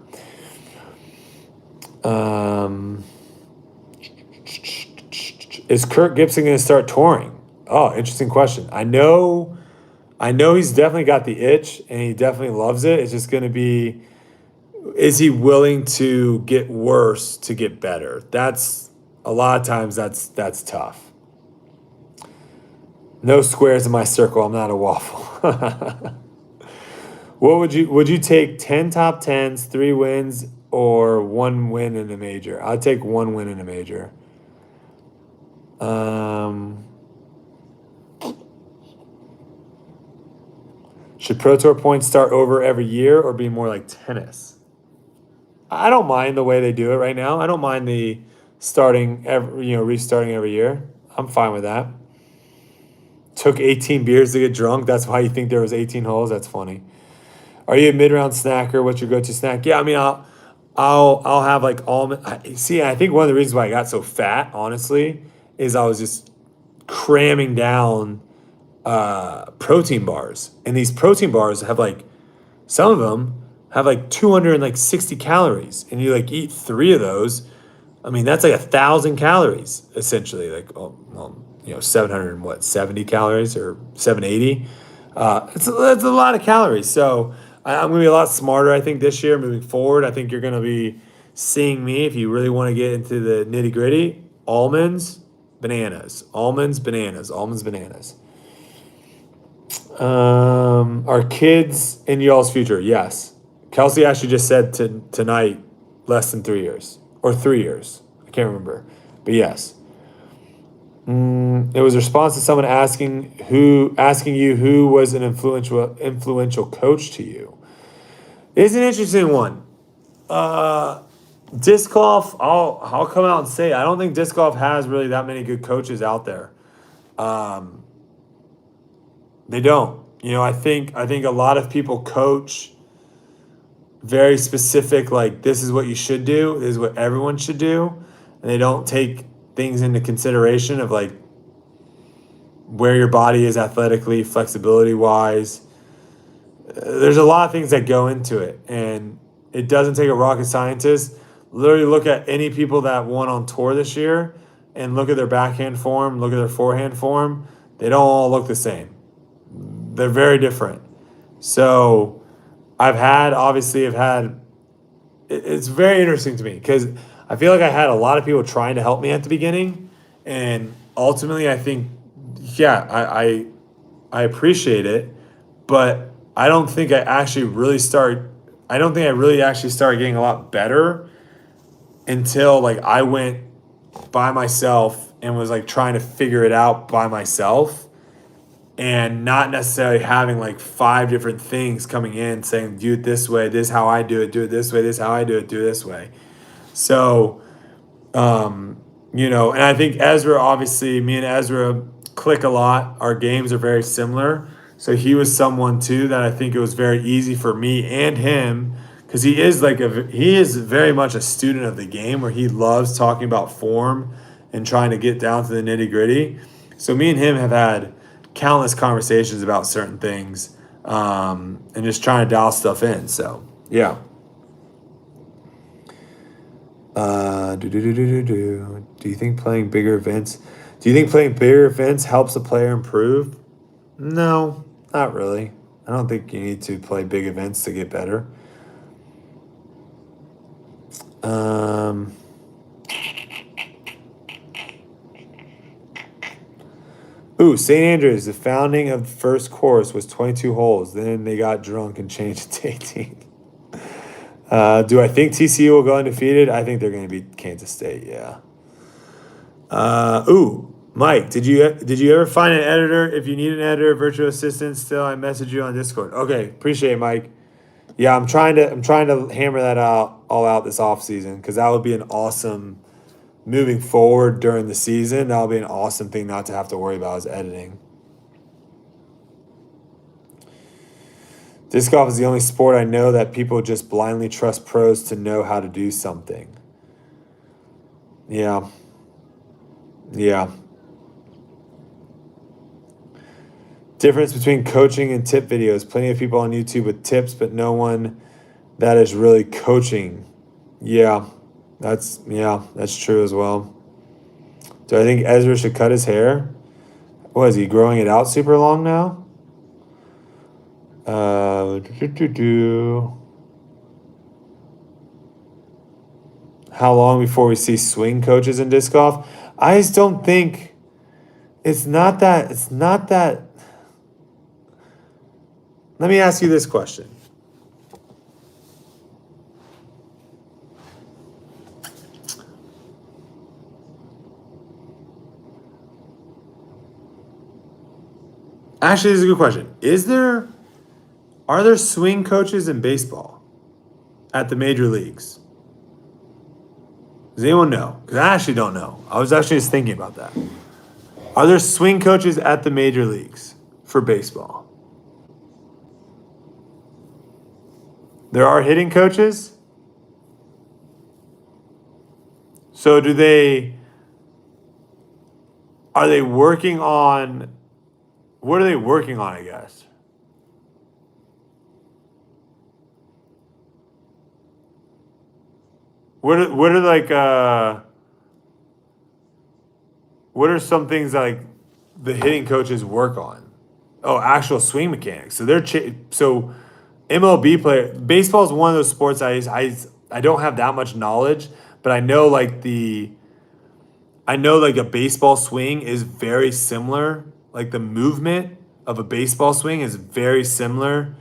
Is Kirk Gibson going to start touring? Oh, interesting question. I know he's definitely got the itch and he definitely loves it. It's just going to be, is he willing to get worse to get better? That's a lot of times that's tough. No squares in my circle. I'm not a waffle. What would you take 10 top 10s, 3 wins, or 1 win in a major? I'd take 1 win in a major. Should Pro Tour points start over every year or be more like tennis? I don't mind the way they do it right now. I don't mind the restarting every year. I'm fine with that. Took 18 beers to get drunk. That's why you think there was 18 holes. That's funny. Are you a mid-round snacker? What's your go-to snack? Yeah, I mean, I'll have like almond. See, I think one of the reasons why I got so fat, honestly, is I was just cramming down protein bars, and these protein bars have like, some of them have like 260 calories, and you like eat 3 of those. I mean, that's like 1,000 calories essentially. Like, 770 calories or 780. It's a lot of calories. So I'm going to be a lot smarter, I think, this year moving forward. I think you're going to be seeing me, if you really want to get into the nitty gritty, almonds, bananas. Almonds, bananas. Almonds, bananas. Are kids in y'all's future? Yes. Kelsey actually just said tonight less than 3 years. Or 3 years. I can't remember. But yes. It was a response to someone asking you who was an influential coach to you. It's an interesting one. Disc golf, I'll come out and say I don't think disc golf has really that many good coaches out there. They don't. I think a lot of people coach very specific, like this is what you should do, this is what everyone should do, and they don't take things into consideration of like where your body is athletically, flexibility wise. There's a lot of things that go into it, and it doesn't take a rocket scientist. Literally look at any people that won on tour this year and look at their backhand form, look at their forehand form. They don't all look the same. They're very different. So it's very interesting to me because I feel like I had a lot of people trying to help me at the beginning, and ultimately I think, I appreciate it, but I don't think I really started getting a lot better until like I went by myself and was like trying to figure it out by myself, and not necessarily having like 5 different things coming in saying, do it this way, this is how I do it this way, this is how I do it this way. So, and I think Ezra, obviously, me and Ezra click a lot. Our games are very similar. So he was someone too that I think it was very easy for me and him, because he is very much a student of the game where he loves talking about form and trying to get down to the nitty gritty. So me and him have had countless conversations about certain things, and just trying to dial stuff in. So, yeah. Do you think playing bigger events helps a player improve? No, not really. I don't think you need to play big events to get better. St. Andrews, the founding of the first course was 22 holes. Then they got drunk and changed it to 18. Do I think TCU will go undefeated? I think they're going to beat Kansas State, yeah. Mike, did you ever find an editor? If you need an editor, virtual assistant, still, I message you on Discord. Okay, appreciate it, Mike. Yeah, I'm trying to hammer that all out this off season, because that would be an awesome moving forward during the season, that'll be an awesome thing not to have to worry about is editing. Disc golf is the only sport I know that people just blindly trust pros to know how to do something. Yeah. Yeah. Difference between coaching and tip videos. Plenty of people on YouTube with tips, but no one that is really coaching. Yeah, that's true as well. Do I think Ezra should cut his hair? What, is he growing it out super long now? How long before we see swing coaches in disc golf? I just don't think it's not that. Let me ask you this question. Actually, this is a good question. Are there swing coaches in baseball at the major leagues? Does anyone know? Because I actually don't know. I was actually just thinking about that. Are there swing coaches at the major leagues for baseball? There are hitting coaches? So are they working on, what are they working on, I guess? What are some things like the hitting coaches work on? Oh, actual swing mechanics. So so MLB player, baseball is one of those sports I don't have that much knowledge, but I know like a baseball swing is very similar. Like the movement of a baseball swing is very similar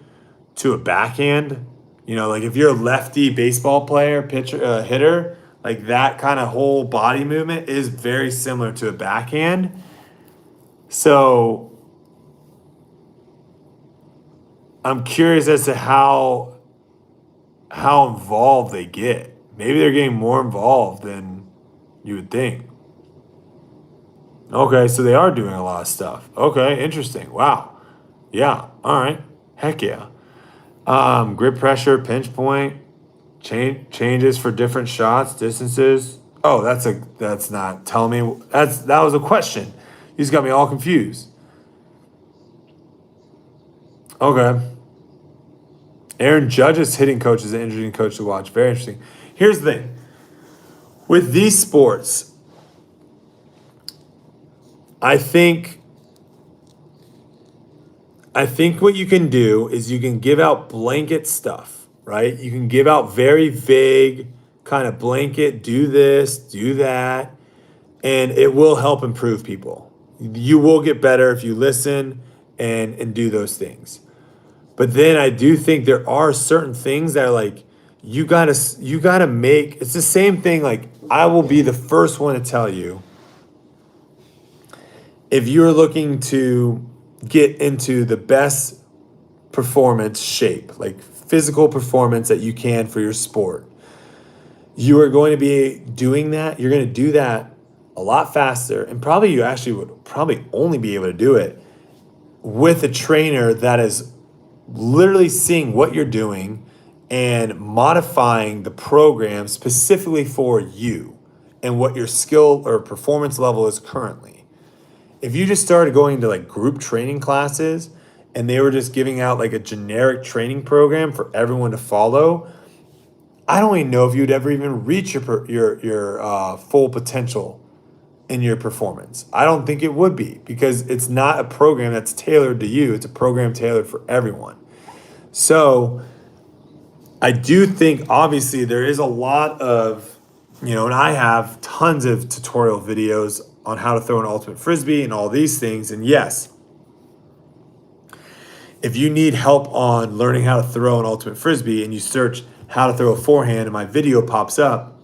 to a backhand. You know, like if you're a lefty baseball player, pitcher, hitter, like that kind of whole body movement is very similar to a backhand. So I'm curious as to how involved they get. Maybe they're getting more involved than you would think. Okay, so they are doing a lot of stuff. Okay, interesting. Wow. Yeah. All right. Heck yeah. Grip pressure, pinch point, changes for different shots, distances. Oh, that's not telling me. That was a question. You just got me all confused. Okay. Aaron Judge's hitting coach is an interesting coach to watch. Very interesting. Here's the thing. With these sports, I think what you can do is you can give out blanket stuff, right? You can give out very vague kind of blanket, do this, do that, and it will help improve people. You will get better if you listen and do those things. But then I do think there are certain things that are like you gotta make. It's the same thing. Like I will be the first one to tell you, if you're looking to get into the best performance shape, like physical performance that you can for your sport, you are going to be doing that. You're going to do that a lot faster, and probably you actually would probably only be able to do it with a trainer that is literally seeing what you're doing and modifying the program specifically for you and what your skill or performance level is currently. If you just started going to like group training classes and they were just giving out like a generic training program for everyone to follow, I don't even know if you'd ever even reach your full potential in your performance. I don't think it would be, because it's not a program that's tailored to you. It's a program tailored for everyone. So I do think obviously there is a lot of, and I have tons of tutorial videos on how to throw an ultimate frisbee and all these things. And yes, if you need help on learning how to throw an ultimate frisbee and you search how to throw a forehand and my video pops up,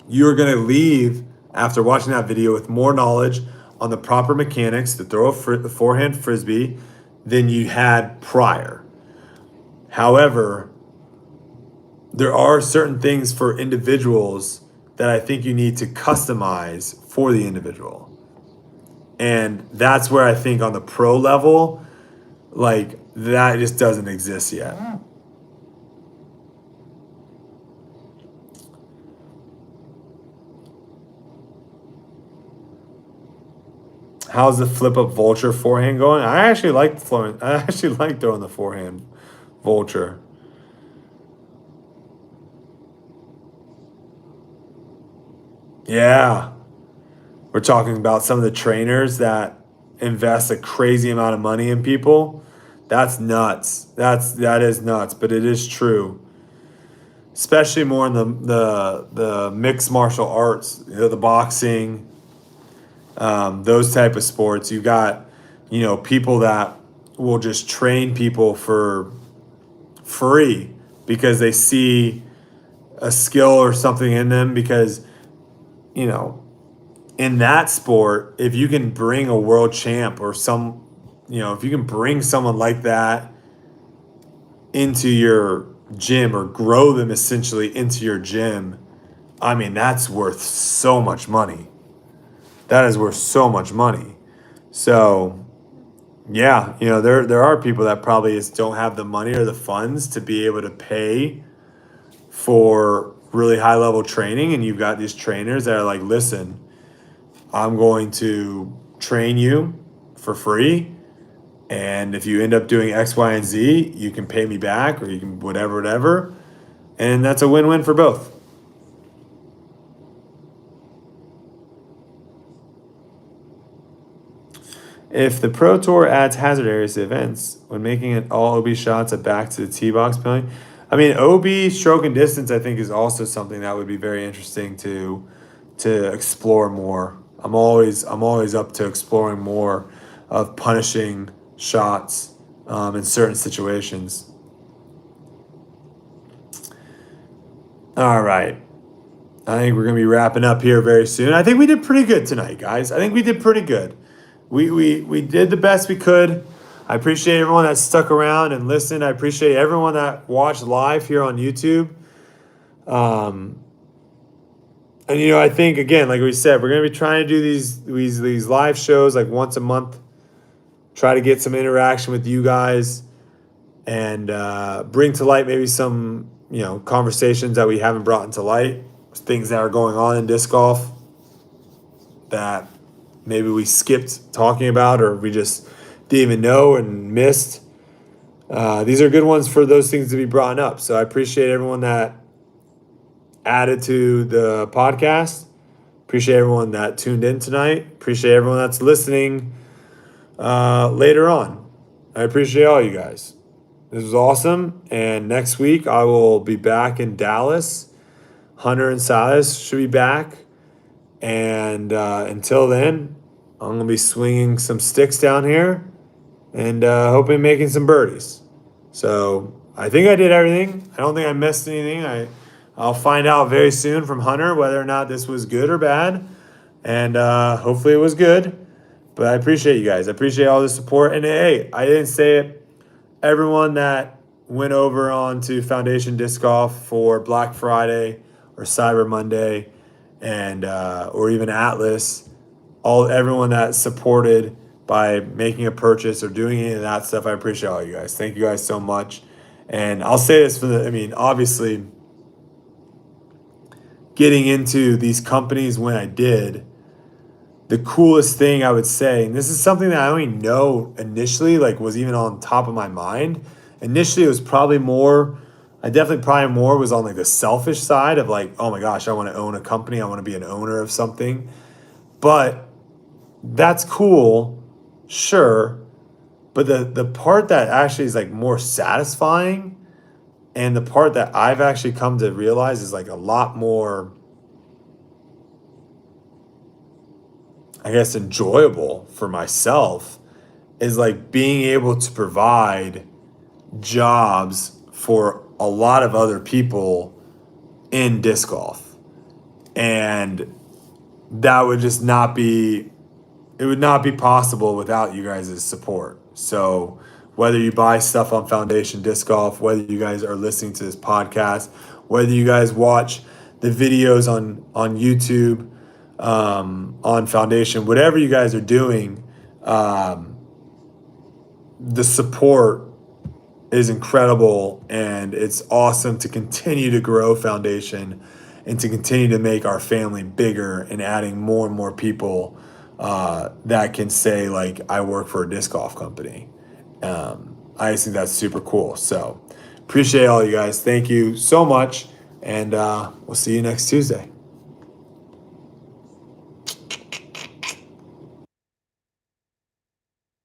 you're going to leave after watching that video with more knowledge on the proper mechanics to throw a forehand frisbee than you had prior. However, there are certain things for individuals that I think you need to customize for the individual. And that's where I think on the pro level, like, that just doesn't exist yet. How's the flip up vulture forehand going? I actually like throwing the forehand vulture. Yeah. We're talking about some of the trainers that invest a crazy amount of money in people. That's nuts. That is nuts, but it is true. Especially more in the mixed martial arts, the boxing, those type of sports. You got, people that will just train people for free because they see a skill or something in them. Because, in that sport, if you can bring a world champ or if you can bring someone like that into your gym or grow them essentially into your gym, I mean, that's worth so much money. That is worth so much money. So, yeah, there are people that probably just don't have the money or the funds to be able to pay for really high level training. And you've got these trainers that are like, listen, I'm going to train you for free. And if you end up doing X, Y, and Z, you can pay me back, or you can whatever. And that's a win-win for both. If the Pro Tour adds hazard areas to events, when making it all OB shots at back to the tee box penalty, I mean, OB stroke and distance, I think, is also something that would be very interesting to explore more. I'm always up to exploring more of punishing shots in certain situations. All right. I think we're going to be wrapping up here very soon. I think we did pretty good tonight, guys. I think we did pretty good. We did the best we could. I appreciate everyone that stuck around and listened. I appreciate everyone that watched live here on YouTube. And I think, again, like we said, we're going to be trying to do these live shows like once a month. Try to get some interaction with you guys and bring to light maybe some conversations that we haven't brought into light, things that are going on in disc golf that maybe we skipped talking about or we just didn't even know and missed. These are good ones for those things to be brought up. So I appreciate everyone that added to the podcast. Appreciate everyone that tuned in tonight. Appreciate everyone that's listening later on. I appreciate all you guys. This was awesome. And next week I will be back in Dallas. Hunter and Silas should be back. And until then, I'm going to be swinging some sticks down here and hoping making some birdies. So I think I did everything. I don't think I missed anything. I'll find out very soon from Hunter whether or not this was good or bad. And hopefully it was good. But I appreciate you guys. I appreciate all the support. And hey, I didn't say it. Everyone that went over onto Foundation Disc Golf for Black Friday or Cyber Monday and or even Atlas, everyone that supported by making a purchase or doing any of that stuff, I appreciate all you guys. Thank you guys so much. And I'll say this obviously getting into these companies when I did, the coolest thing I would say, and this is something that I only know initially, like was even on top of my mind. Initially, it was probably more was on like the selfish side of like, oh my gosh, I want to own a company. I want to be an owner of something. But that's cool, sure. But the part that actually is like more satisfying and the part that I've actually come to realize is like a lot more, I guess, enjoyable for myself is like being able to provide jobs for a lot of other people in disc golf. And that would just not be possible without you guys' support. So whether you buy stuff on Foundation Disc Golf, whether you guys are listening to this podcast, whether you guys watch the videos on YouTube, on Foundation, whatever you guys are doing, the support is incredible, and it's awesome to continue to grow Foundation and to continue to make our family bigger and adding more and more people that can say, like, I work for a disc golf company. I just think that's super cool. So appreciate all you guys. Thank you so much, and we'll see you next Tuesday.